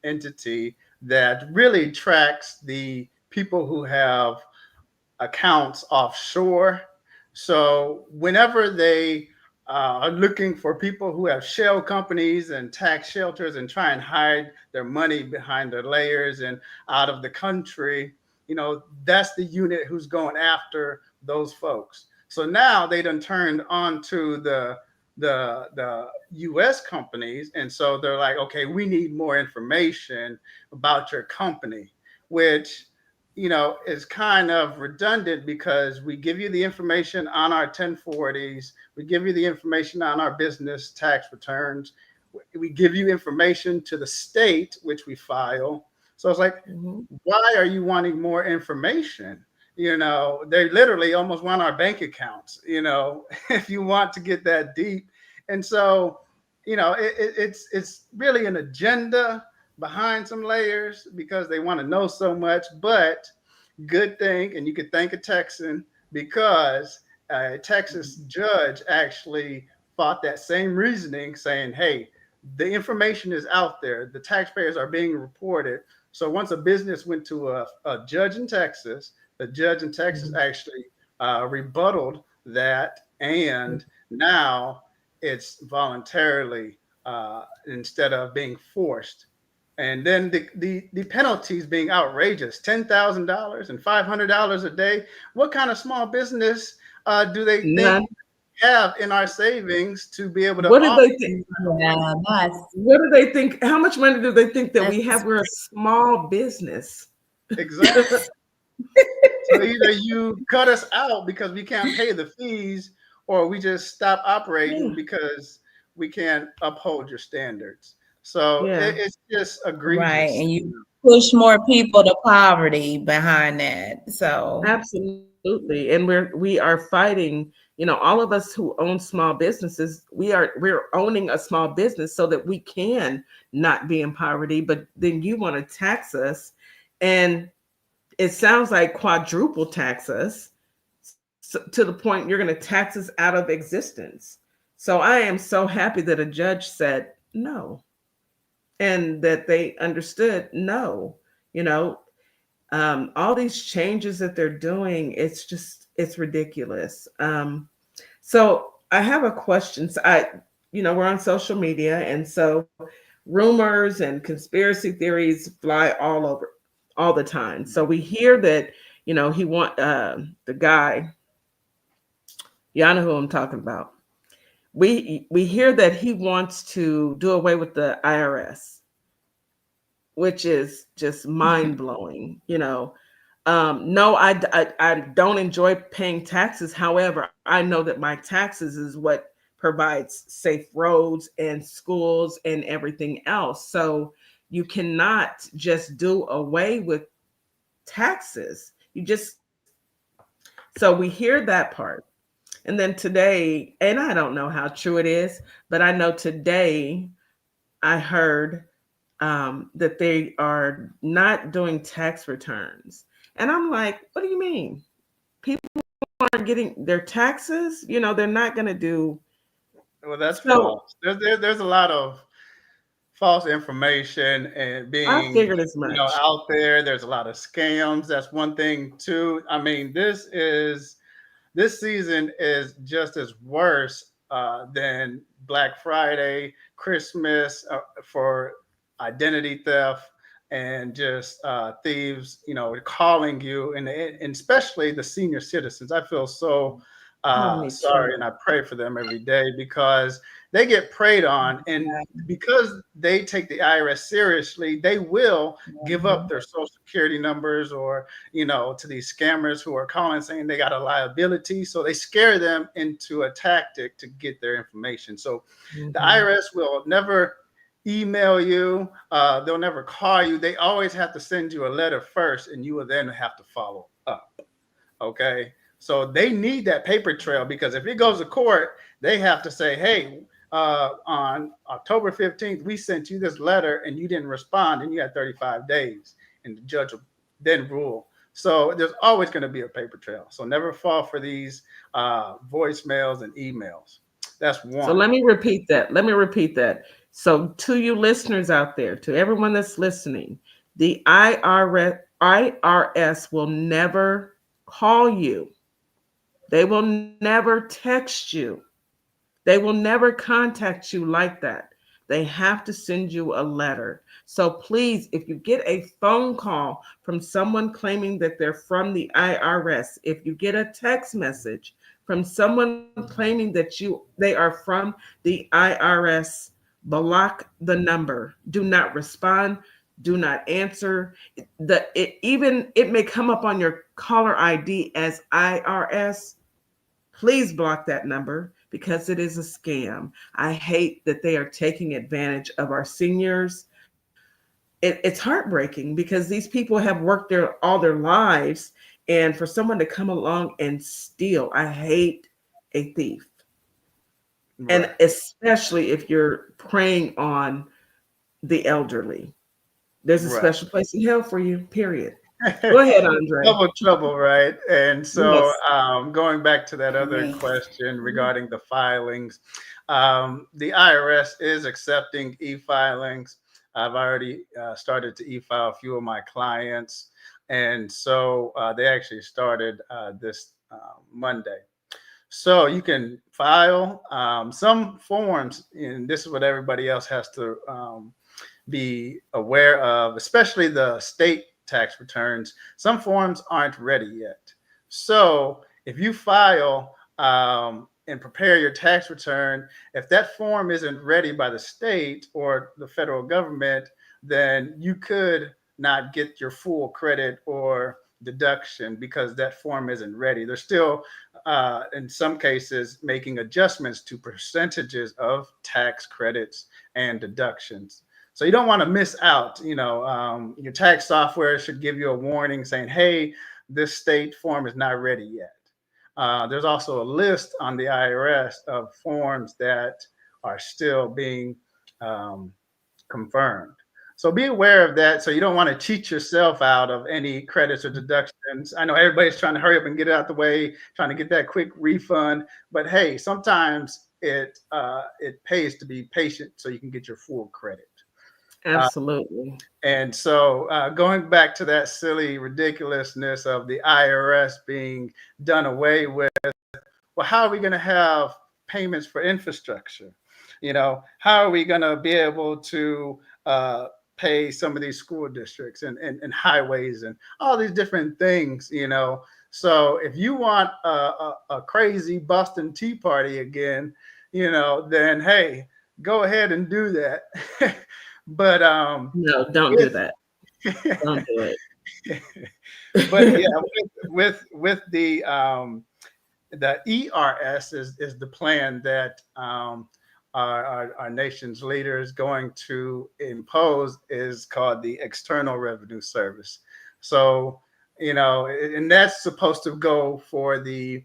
entity that really tracks the people who have accounts offshore. So whenever they are looking for people who have shell companies and tax shelters and try and hide their money behind their layers and out of the country, that's the unit who's going after those folks. So now they done turned on to the US companies. And so they're like, okay, we need more information about your company, which is kind of redundant because we give you the information on our 1040s, we give you the information on our business tax returns, we give you information to the state, which we file. So it's like, Mhm. why are you wanting more information? They literally almost want our bank accounts, if you want to get that deep. And so, it's really an agenda behind some layers because they want to know so much. But good thing, and you could thank a Texan because a Texas judge actually fought that same reasoning, saying, hey, the information is out there, the taxpayers are being reported. So once a business went to a judge in Texas, the judge in Texas Mhm. actually rebutted that, and now it's voluntarily instead of being forced. And then the penalties being outrageous, $10,000 and $500 a day. What kind of small business do they think None. have in our savings to be able to What did offer they think? these kind of Yeah, things? What do they think? How much money do they think that we have? that's We're a small business. Exactly. So either you cut us out because we can't pay the fees, or we just stop Yeah. operating because we can't uphold your standards. So Yeah. it's just right. egregious. And you push more people to poverty behind that. So Absolutely. And we are fighting, all of us who own small businesses, we're owning a small business so that we can not be in poverty, but then you want to tax us, and it sounds like quadruple tax us, to the point you're going to tax us out of existence. So I am so happy that a judge said no, and that they understood no. You know, all these changes that they're doing, it's ridiculous. So I have a question. So we're on social media, and so rumors and conspiracy theories fly all over all the time. So we hear that he want the guy, y'all know who I'm talking about. We hear that he wants to do away with the IRS, which is just mind blowing. No, I don't enjoy paying taxes. However, I know that my taxes is what provides safe roads and schools and everything else. So you cannot just do away with taxes. So we hear that part. And then today, and I don't know how true it is, but I know today I heard that they are not doing tax returns. And I'm like, what do you mean? People aren't getting their taxes? They're not going to do Well, that's so. false. There's a lot of false information and I being figured as much. out there. There's a lot of scams. That's one thing too. I mean, this season is just as worse than Black Friday, Christmas for identity theft and just thieves, calling you, and especially the senior citizens. I feel so Oh, me Sorry, too. and I pray for them every day because they get preyed on, and because they take the IRS seriously, they will give up their social security numbers or to these scammers who are calling saying they got a liability. So they scare them into a tactic to get their information. So the Mhm. IRS will never email you. They'll never call you. They always have to send you a letter first, and you will then have to follow up. Okay. So they need that paper trail because if it goes to court, they have to say, hey, on October 15th, we sent you this letter and you didn't respond and you had 35 days and the judge will then rule. So there's always going to be a paper trail. So never fall for these voicemails and emails. That's So one. let me repeat that. Let me repeat that. So to you listeners out there, to everyone that's listening, the IRS will never call you. They will never text you. They will never contact you like that. They have to send you a letter. So please, if you get a phone call from someone claiming that they're from the IRS, if you get a text message from someone claiming that they are from the IRS, block the number. Do not respond. Do not answer. It may come up on your caller ID as IRS. Please block that number because it is a scam. I hate that they are taking advantage of our seniors. It's heartbreaking because these people have worked all their lives, and for someone to come along and steal, I hate a thief. And Right. especially if you're preying on the elderly. There's a Right. special place in hell for you, period. Go ahead, Andre. Double trouble, right? And so, Yes. going back to that other Right. question regarding the filings, the IRS is accepting e-filings. I've already started to e-file a few of my clients, and so they actually started this Monday. So you can file some forms, and this is what everybody else has to be aware of, especially the state tax returns. Some forms aren't ready yet. So if you file and prepare your tax return, if that form isn't ready by the state or the federal government, then you could not get your full credit or deduction because that form isn't ready. They're still, in some cases, making adjustments to percentages of tax credits and deductions. So you don't want to miss out. Your tax software should give you a warning saying, hey, this state form is not ready yet. There's also a list on the IRS of forms that are still being um, confirmed. So be aware of that. So you don't want to cheat yourself out of any credits or deductions. I know everybody's trying to hurry up and get it out the way, trying to get that quick refund. But hey, sometimes it pays to be patient so you can get your full credit. Absolutely. And so, going back to that silly ridiculousness of the IRS being done away with, well, how are we going to have payments for infrastructure? How are we going to be able to pay some of these school districts and highways and all these different things? So if you want a crazy Boston Tea Party again, then hey, go ahead and do that. But No, don't do with that. Don't do it. but yeah, with the ERS is the plan that our nation's leader is going to impose, is called the External Revenue Service. So, and that's supposed to go for the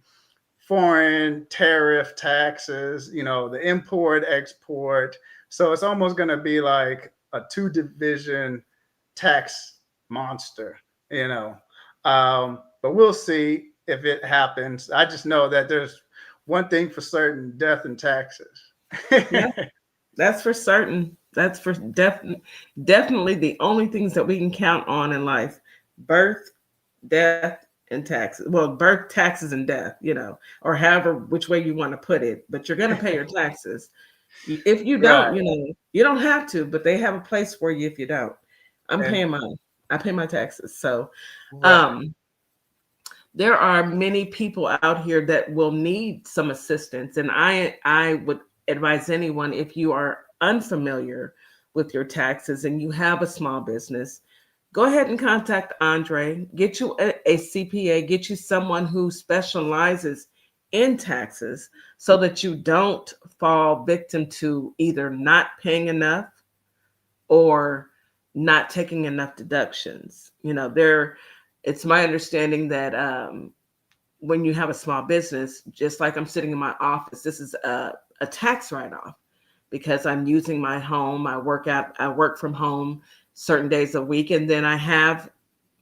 foreign tariff taxes, the import, export. So it's almost going to be like a two division tax monster, you know. But we'll see if it happens. I just know that there's one thing for certain: death and taxes. Yeah, that's for certain. That's for definitely the only things that we can count on in life: birth, death, and taxes. Well, birth, taxes, and death. Or however which way you want to put it. But you're going to pay your taxes. If you don't, Right. you don't have to, but they have a place for you if you don't. I'm And paying mine. I pay my taxes. So, right. um, there are many people out here that will need some assistance. And I would advise anyone, if you are unfamiliar with your taxes and you have a small business, go ahead and contact Andre. Get you a CPA, get you someone who specializes in taxes so that you don't fall victim to either not paying enough or not taking enough deductions. It's my understanding that when you have a small business, just like I'm sitting in my office, this is a tax write-off because I'm using my home. I work from home certain days a week, and then I have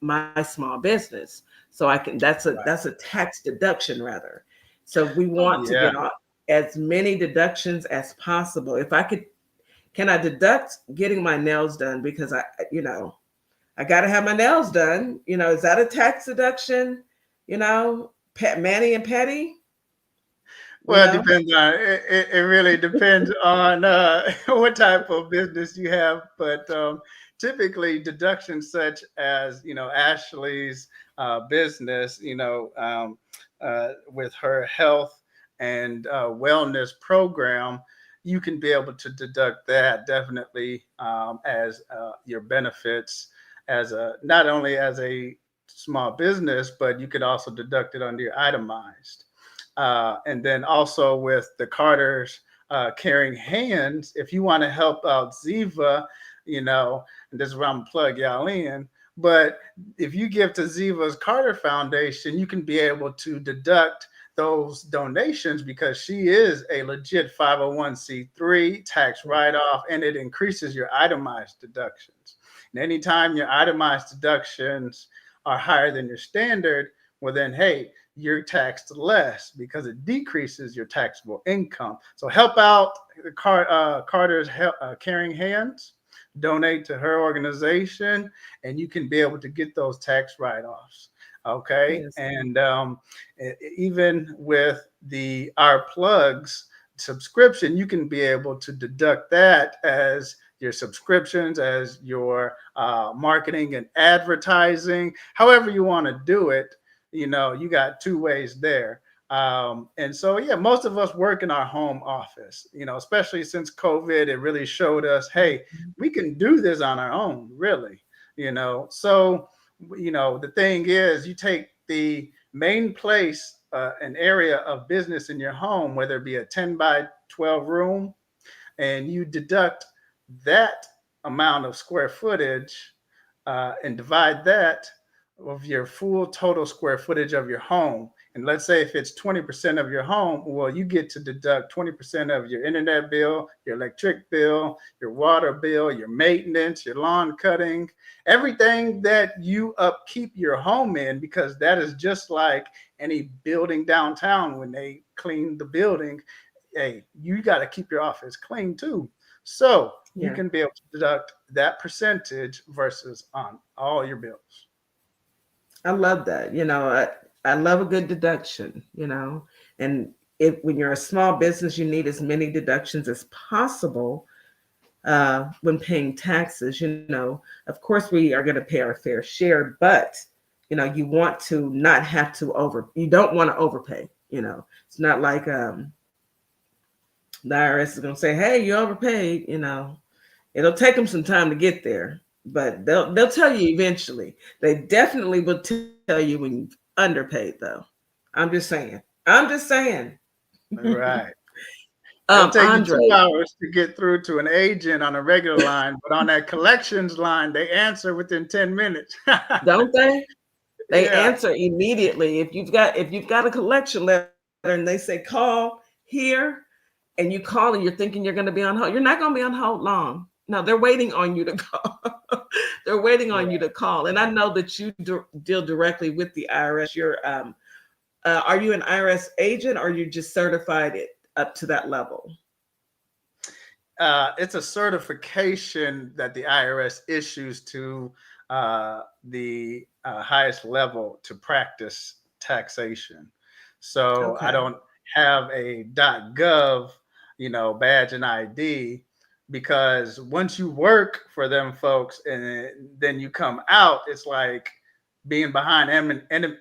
my small business. So I can that's a tax deduction rather. So we want to Yeah. get as many deductions as possible. If I could, can I deduct getting my nails done because I got to have my nails done. Is that a tax deduction? Pet Manny and Petty. You Well, it know. depends on it really depends on what type of business you have, but typically deductions such as Ashley's business, with her health and wellness program, you can be able to deduct that definitely as your benefits as a not only as a small business, but you could also deduct it under your itemized. And then also with the Carters carrying hands, if you want to help out Ziva, and this is where I'm gonna plug y'all in. But if you give to Ziva's Carter Foundation, you can be able to deduct those donations because she is a legit 501c3 tax write-off, and it increases your itemized deductions. And anytime your itemized deductions are higher than your standard, well then, hey, you're taxed less because it decreases your taxable income. So help out Carter's Caring Hands, donate to her organization, and you can be able to get those tax write-offs. Okay, Yes. and even with the Our Plugs subscription, you can be able to deduct that as your subscriptions, as your marketing and advertising, however you want to do it. You got two ways there. And so, yeah, most of us work in our home office, especially since COVID, it really showed us, hey, we can do this on our own, really, So, the thing is, you take the main place, an area of business in your home, whether it be a 10 by 12 room, and you deduct that amount of square footage and divide that of your full total square footage of your home. And let's say if it's 20% of your home, well, you get to deduct 20% of your internet bill, your electric bill, your water bill, your maintenance, your lawn cutting, everything that you upkeep your home in, because that is just like any building downtown when they clean the building. Hey, you got to keep your office clean too. So you Yeah. can be able to deduct that percentage versus on all your bills. I love that. I love a good deduction, and if when you're a small business, you need as many deductions as possible when paying taxes. Of course, we are going to pay our fair share, but you want to not have to you don't want to overpay. It's not like the IRS is going to say, "Hey, you overpaid." It'll take them some time to get there, but they'll tell you eventually. They definitely will tell you when you've underpaid, though. I'm just saying. I'm just saying. Right. It'll take you Andre, 2 hours to get through to an agent on a regular line, but on that collections line, they answer within 10 minutes. don't they? They Yeah. answer immediately. If you've got a collection letter and they say call here, and you call and you're thinking you're going to be on hold, you're not going to be on hold long. No, they're waiting on you to call. They're waiting on you to call. And I know that you deal directly with the IRS. Are you an IRS agent, or are you just certified it up to that level? It's a certification that the IRS issues to the highest level to practice taxation. So I Okay. don't have a .gov, badge and ID, because once you work for them folks and then you come out, it's like being behind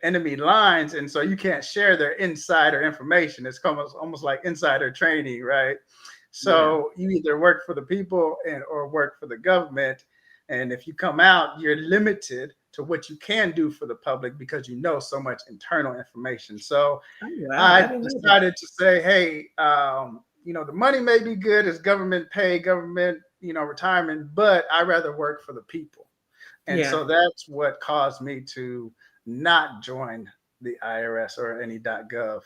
enemy lines, and so you can't share their insider information. It's almost like insider trading, right? So you either work for the people or work for the government. And if you come out, you're limited to what you can do for the public because you know so much internal information. So Wow, I I didn't know that. decided to say, hey, the money may be good as government pay, government, retirement, but I rather work for the people. And Yeah, so that's what caused me to not join the IRS or any .gov,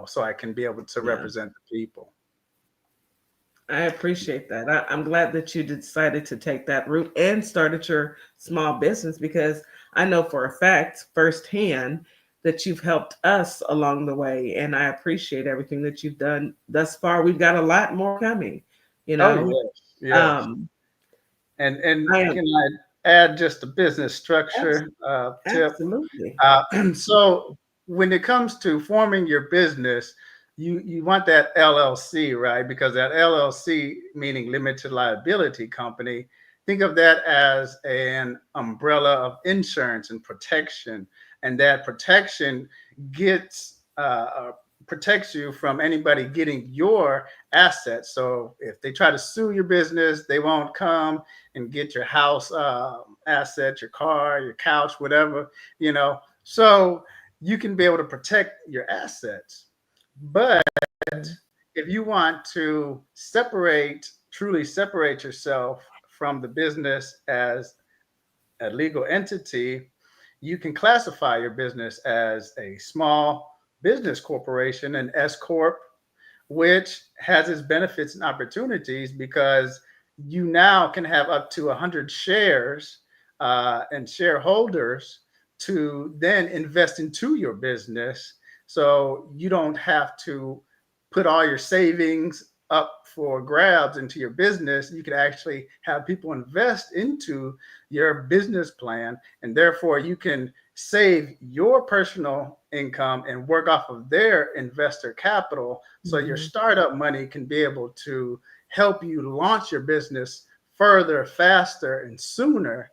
so I can be able to yeah. represent the people. I appreciate that. I'm glad that you decided to take that route and started your small business, because I know for a fact firsthand that you've helped us along the way. And I appreciate everything that you've done thus far. We've got a lot more coming, you Oh, know. yes, yes. Um, And I am can I add just a business structure abs- tip? absolutely. So when it comes to forming your business, you want that LLC, right? Because that LLC, meaning limited liability company, think of that as an umbrella of insurance and protection, and that protection gets protects you from anybody getting your assets. So if they try to sue your business, they won't come and get your house asset, your car, your couch, whatever, So you can be able to protect your assets. But if you want to truly separate yourself from the business as a legal entity, you can classify your business as a small business corporation, an S corp, which has its benefits and opportunities because you now can have up to 100 shares and shareholders to then invest into your business. So you don't have to put all your savings up for grabs into your business. You can actually have people invest into your business plan, and therefore you can save your personal income and work off of their investor capital, so your Mhm. startup money can be able to help you launch your business further, faster, and sooner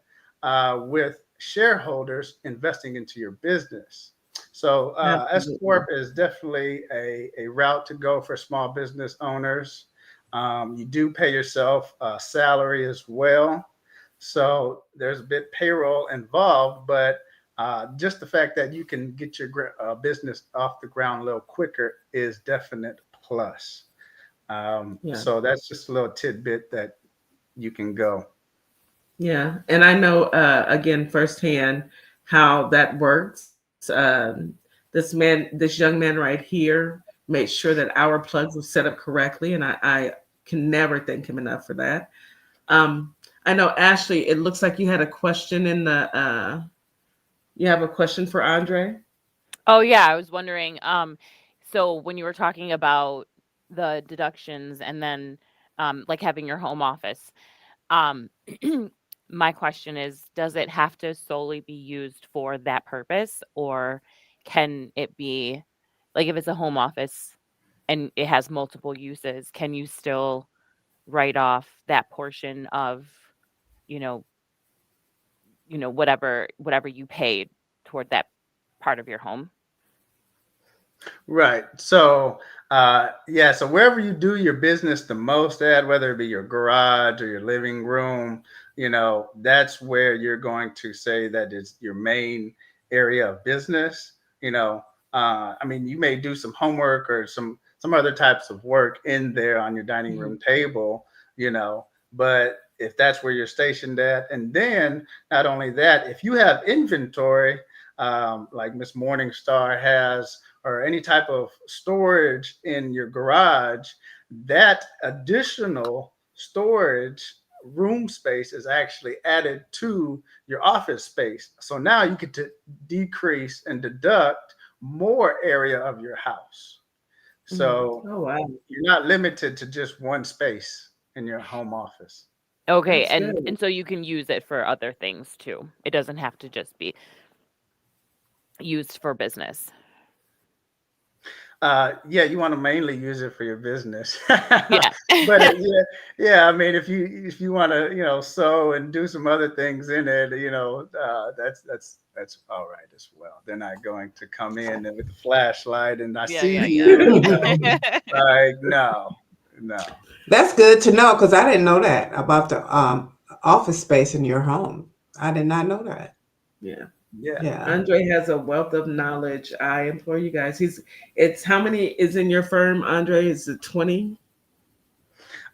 with shareholders investing into your business. So S Absolutely. corp is definitely a route to go for small business owners. You do pay yourself a salary as well, so there's a bit payroll involved, but just the fact that you can get your business off the ground a little quicker is definite plus. Yeah. So that's just a little tidbit that you can go. Yeah, and I know again firsthand how that works. This young man right here, made sure that our plugs were set up correctly, and I can never thank him enough for that. I know, Ashley. It looks like you had a question in the. You have a question for Andre. Oh yeah, I was wondering, so when you were talking about the deductions and then, like having your home office, um, my question is, does it have to solely be used for that purpose, or can it be, like, if it's a home office and it has multiple uses, can you still write off that portion of, you know, whatever you paid toward that part of your home? Right. So, yeah. So wherever you do your business the most at, whether it be your garage or your living room, that's where you're going to say that is your main area of business. I mean, you may do some homework or some other types of work in there on your dining room Mhm. table. But if that's where you're stationed at, and then not only that, if you have inventory, like Miss Morningstar has, or any type of storage in your garage, that additional storage room space is actually added to your office space. So now you get to decrease and deduct more area of your house. Mhm. So Oh wow, you're not limited to just one space in your home office. Okay, that's and good. so you can use it for other things too. It doesn't have to just be used for business. Yeah, you want to mainly use it for your business, Yeah. but yeah. I mean, if you want to, sew and do some other things in it, that's all right as well. They're not going to come in with the flashlight and I Yeah, see yeah, you, yeah. like no, no. That's good to know because I didn't know that about the office space in your home. I did not know that. Yeah. Yeah. Yeah. Andre has a wealth of knowledge. I implore you guys. It's how many is in your firm, Andre? Is it 20?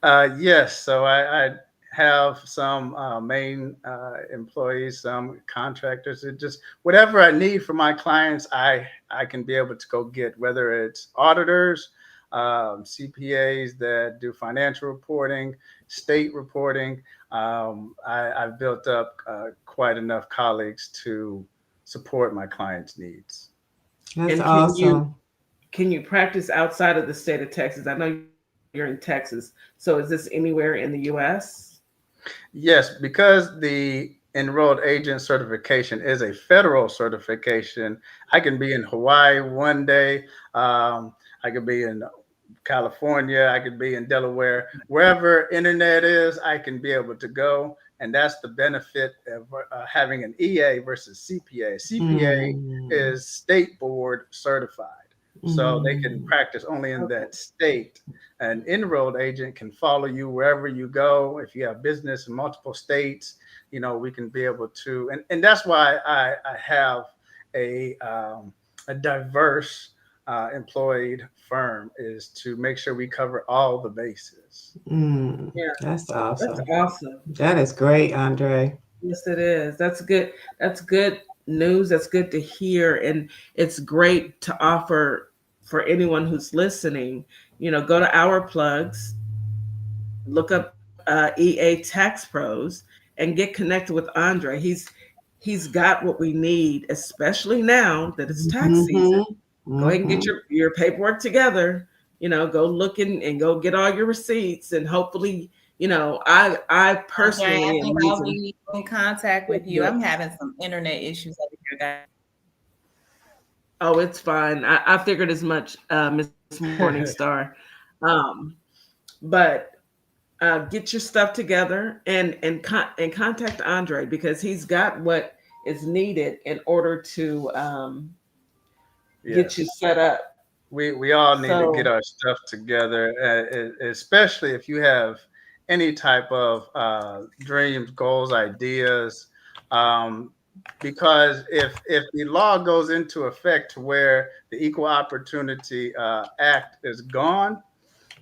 Yes, so I have some main employees, some contractors. It just whatever I need for my clients, I can be able to go get. Whether it's auditors, CPAs that do financial reporting, state reporting. I've built up quite enough colleagues to support my clients' needs. That's And awesome. can you practice outside of the state of Texas? I know you're in Texas. So is this anywhere in the US? Yes, because the enrolled agent certification is a federal certification. I can be in Hawaii one day. I could be in California. I could be in Delaware. Wherever internet is, I can be able to go. And that's the benefit of having an EA versus CPA. CPA Mm, is state board certified. So they can mm. practice only in that state. An enrolled agent can follow you wherever you go. If you have business in multiple states, we can be able to, and that's why I have a diverse employed firm, is to make sure we cover all the bases. Mm. Yeah, That's that's awesome. awesome. That is great, Andre. Yes, it is. That's good. That's good news. That's good to hear. And it's great to offer for anyone who's listening. Go to Our Plugs, look up EA Tax Pros, and get connected with Andre. He's got what we need, especially now that it's tax season. Mm-hmm. Go ahead and get Mm-hmm. your paperwork together. Go look and go get all your receipts, and hopefully, I Okay, I personally am think I'll using. be in contact with you. I'm having some internet issues over here, guys. Oh, it's fine. I figured as much, Miss Morningstar. Um, but get your stuff together and contact Andre because he's got what is needed in order to get you Yes. set up. We all need to get So our stuff together, especially if you have any type of dreams, goals, ideas. Um, because if the law goes into effect where the Equal Opportunity Act is gone,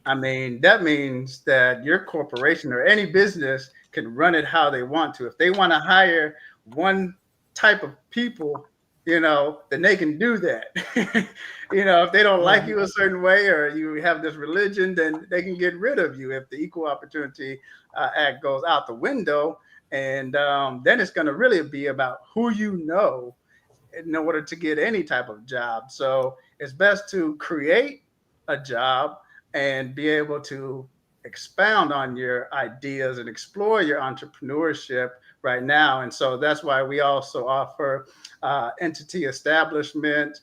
I mean, that means that your corporation or any business can run it how they want to. If they want to hire one type of people, then they can do that. If they don't like you a certain way or you have this religion, then they can get rid of you if the Equal Opportunity Act goes out the window. And then it's going to really be about who you know in order to get any type of job. So it's best to create a job and be able to expound on your ideas and explore your entrepreneurship right now. And so that's why we also offer entity establishment,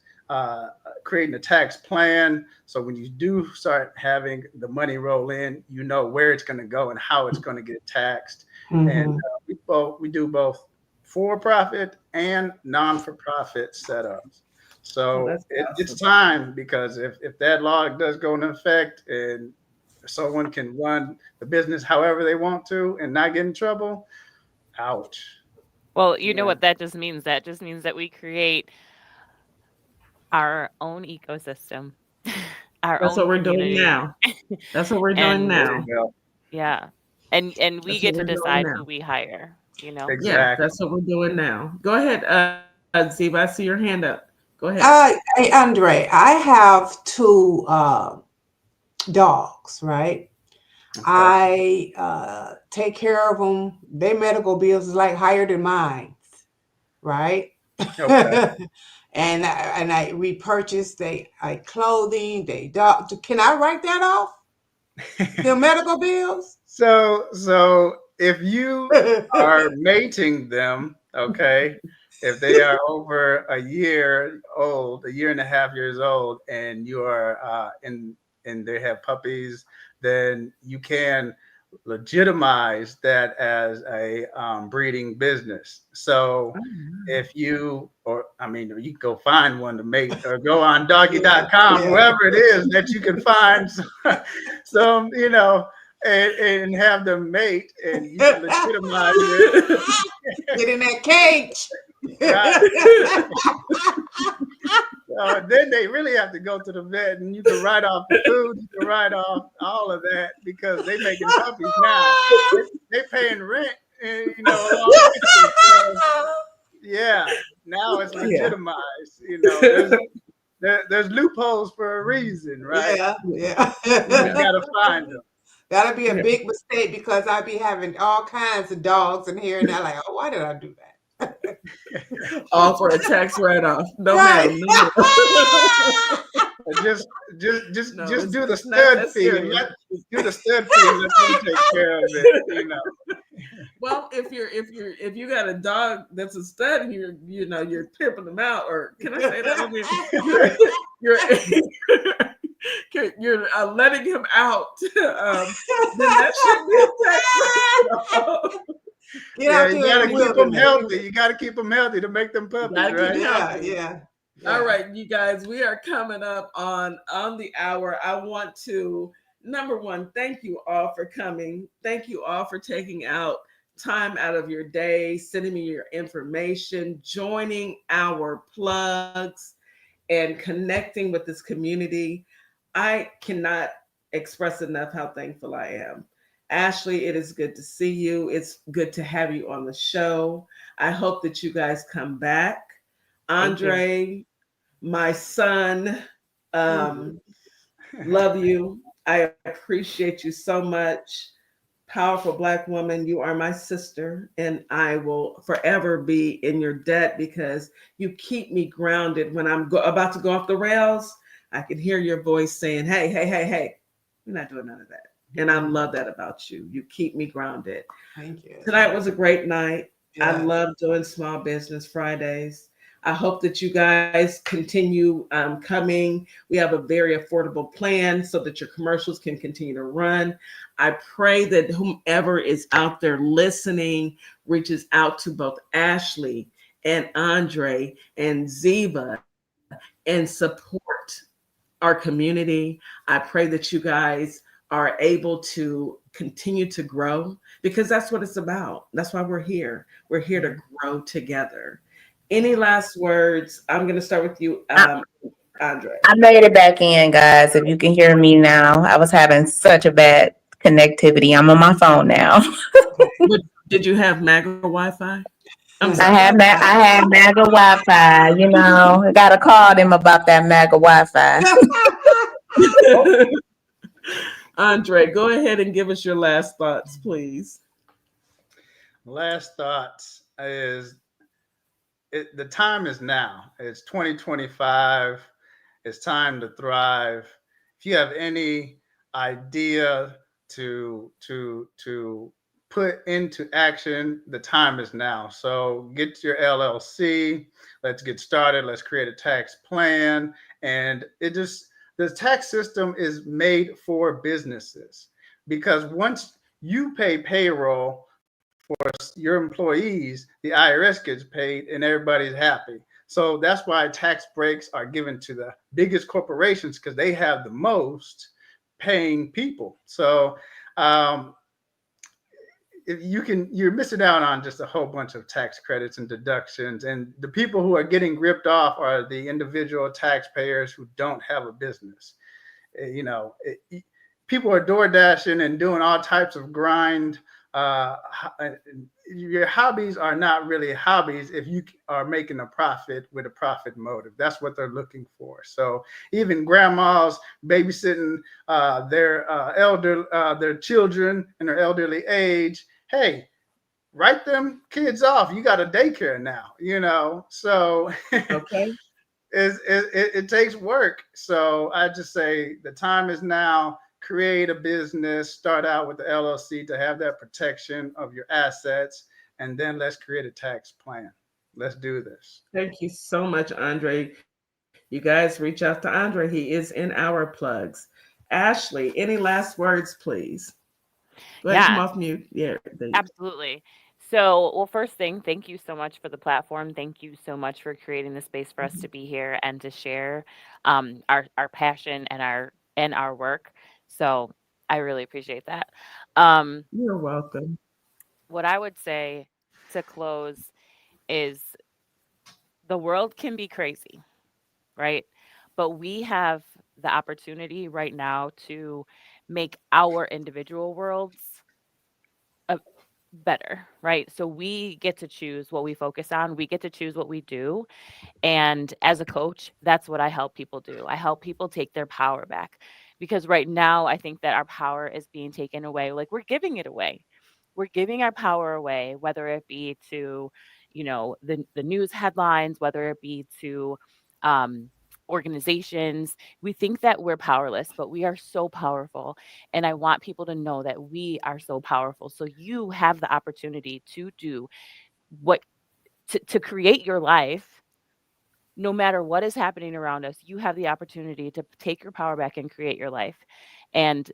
creating a tax plan. So when you do start having the money roll in, you know where it's going to go and how it's going to get taxed. And Mm-hmm. we do both for-profit and non-for-profit setups. oh, So that's it's awesome. time, because if that law does go into effect and someone can run the business however they want to and not get in trouble, ouch. Well, you know Yeah, what that just means? That just means that we create our own ecosystem, our that's own what we're doing community, now. That's what we're doing and There you now. go. yeah, and we That's what get to we're doing decide who now. we hire, Yeah, Exactly. that's what we're doing now. Go ahead, Ziva. I see your hand up. Go ahead. Hey, Andre, I have two dogs, right? Okay. I take care of them. Their medical bills is like higher than mine, right? Okay. And I repurchase they clothing, they dog. Can I write that off? The medical bills? So if you are mating them, Okay. If they are over a year old, a year and a half years old, and you are and they have puppies, then you can legitimize that as a breeding business. So if you, or I mean, you can go find one to mate, or go on doggy.com, wherever it is that you can find some, and have them mate, and you can legitimize it. Get in that cage. Right. Then they really have to go to the vet, and you can write off the food, you can write off all of that, because they making puppies now. They paying rent, along with you. So, yeah, now it's legitimized. There's loopholes for a reason, right? Yeah. You gotta find them. That'll be a big mistake, because I'll be having all kinds of dogs in here, and they're like, "Oh, why did I do that?" All for a tax write-off. No, Right. ma'am. No. Just No, do the it's not stud that fee and serious. do the stud fee and let them take care of it. Well, if you got a dog that's a stud, and you're pimping them out, or can I say that? I mean, you're letting him out. Then that should be a tax write-off. Yeah, you gotta keep them healthy. You gotta keep them healthy to make them puppies, right? Yeah. All right, you guys, we are coming up on the hour. I want to, number one, thank you all for coming. Thank you all for taking out time out of your day, sending me your information, joining our plugs, and connecting with this community. I cannot express enough how thankful I am. Ashley, it is good to see you. It's good to have you on the show. I hope that you guys come back. Andre, my son, love you. I appreciate you so much. Powerful Black woman, you are my sister, and I will forever be in your debt, because you keep me grounded when I'm about to go off the rails. I can hear your voice saying, hey, we're not doing none of that. And I love that about you. You keep me grounded. Thank you. Tonight was a great night. I love doing Small Business Fridays. I hope that you guys continue coming. We have a very affordable plan so that your commercials can continue to run. I pray that whomever is out there listening reaches out to both Ashley and Andre and Ziva and support our community. I pray that you guys are able to continue to grow, because that's what it's about. That's why we're here. We're here to grow together. Any last words? I'm going to start with you, Andre. I made it back in, guys. If you can hear me now, I was having such a bad connectivity. I'm on my phone now. Did you have MAGA Wi-Fi? I had MAGA Wi-Fi. I got to call them about that MAGA Wi-Fi. Andre, go ahead and give us your last thoughts, please. Last thoughts is the time is now. It's 2025. It's time to thrive. If you have any idea to put into action, the time is now. So get your LLC. Let's get started. Let's create a tax plan. And the tax system is made for businesses, because once you pay payroll for your employees, the IRS gets paid and everybody's happy. So that's why tax breaks are given to the biggest corporations, because they have the most paying people. So you're missing out on just a whole bunch of tax credits and deductions. And the people who are getting ripped off are the individual taxpayers who don't have a business. People are door dashing and doing all types of grind. Your hobbies are not really hobbies if you are making a profit with a profit motive. That's what they're looking for. So even grandmas babysitting their children in their elderly age, hey, write them kids off. You got a daycare now, so okay. It takes work. So I just say the time is now. Create a business, start out with the LLC to have that protection of your assets, and then let's create a tax plan. Let's do this. Thank you so much, Andre. You guys reach out to Andre. He is in our plugs. Ashley, any last words, please? Go ahead and come Yeah, off mute. Yeah, there you go. absolutely. So, well, first thing, thank you so much for the platform. Thank you so much for creating the space for us to be here and to share our passion and our work. So, I really appreciate that. Um, You're welcome. what I would say to close is the world can be crazy, right? But we have the opportunity right now to make our individual worlds uh, better, right? So we get to choose what we focus on. We get to choose what we do. And as a coach, that's what I help people do. I help people take their power back because right now I think that our power is being taken away. Like we're giving it away. We're giving our power away, whether it be to, the news headlines, whether it be to um, organizations. We think that we're powerless, but we are so powerful. And I want people to know that we are so powerful. So you have the opportunity to do what to create your life no matter what is happening around us. You have the opportunity to take your power back and create your life. And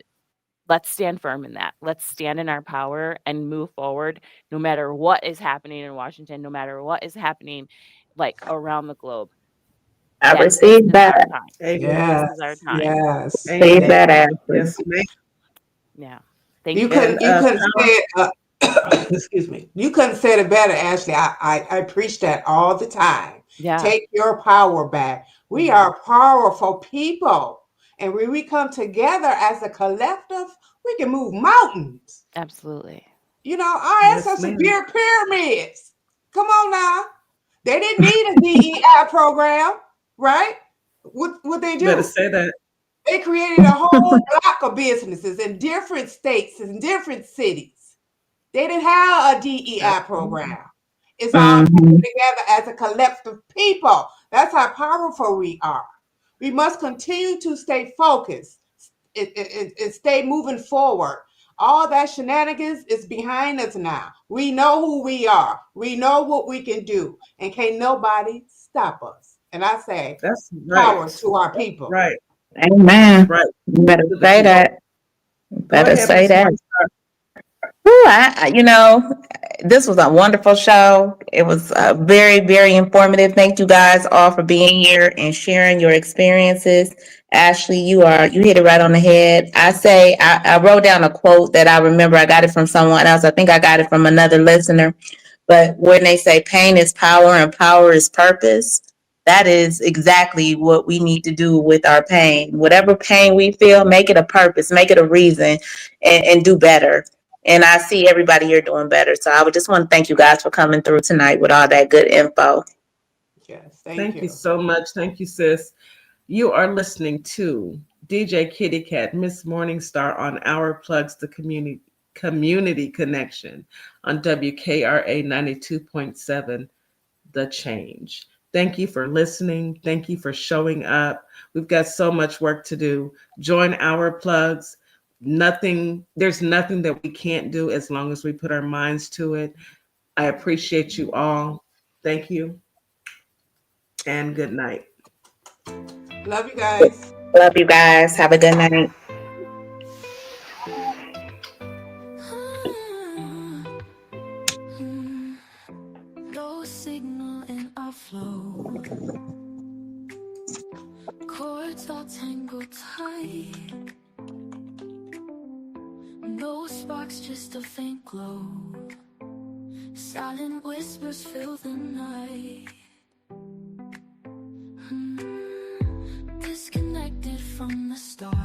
let's stand firm in that. Let's stand in our power and move forward no matter what is happening in Washington, no matter what is happening like around the globe. I That this received is our that. time. Amen. This Yes, is our time. yes. Received Amen. that, Ashley. Yes, ma'am. Yeah. Thank You you couldn't guys. you And couldn't say it. Excuse me. You couldn't say it better, Ashley. I preach that all the time. Yeah. Take your power back. We Mhm. are powerful people, and when we come together as a collective, we can move mountains. Absolutely. Our yes, ancestors ma'am. built pyramids. Come on now. They didn't need a DEI program, right? What they Better do? say that. They created a whole block of businesses in different states and different cities. They didn't have a DEI Absolutely. program. It's all Hmm. together as a collective people. That's how powerful we are. We must continue to stay focused and stay moving forward. All that shenanigans is behind us now. We know who we are. We know what we can do. And can't nobody stop us. And I say, That's power right. to our That's people. right. That's Amen. right. You better To the say people. that. Go Better ahead, say Miss that. Morningstar. Whew, this was a wonderful show. It was very, very informative. Thank you guys all for being here and sharing your experiences. Ashley, you hit it right on the head. I wrote down a quote that I remember. I got it from someone else. I think I got it from another listener. But when they say pain is power and power is purpose, that is exactly what we need to do with our pain. Whatever pain we feel, make it a purpose, make it a reason, and do better. And I see everybody here doing better. So I would just want to thank you guys for coming through tonight with all that good info. Yes, thank Thank you you. so much. Thank you, sis. You are listening to DJ Kitty Cat, Miss Morningstar on Our Plugs, the community connection on WKRA 92.7, The Change. Thank you for listening. Thank you for showing up. We've got so much work to do. Join Our Plugs. There's nothing that we can't do as long as we put our minds to it. I appreciate you all. Thank you and good night. Love you guys. Love you guys. Have a good night. Low signal in our flow. Chords all tangled tight. No sparks, just a faint glow. Silent whispers fill the night. Disconnected from the start.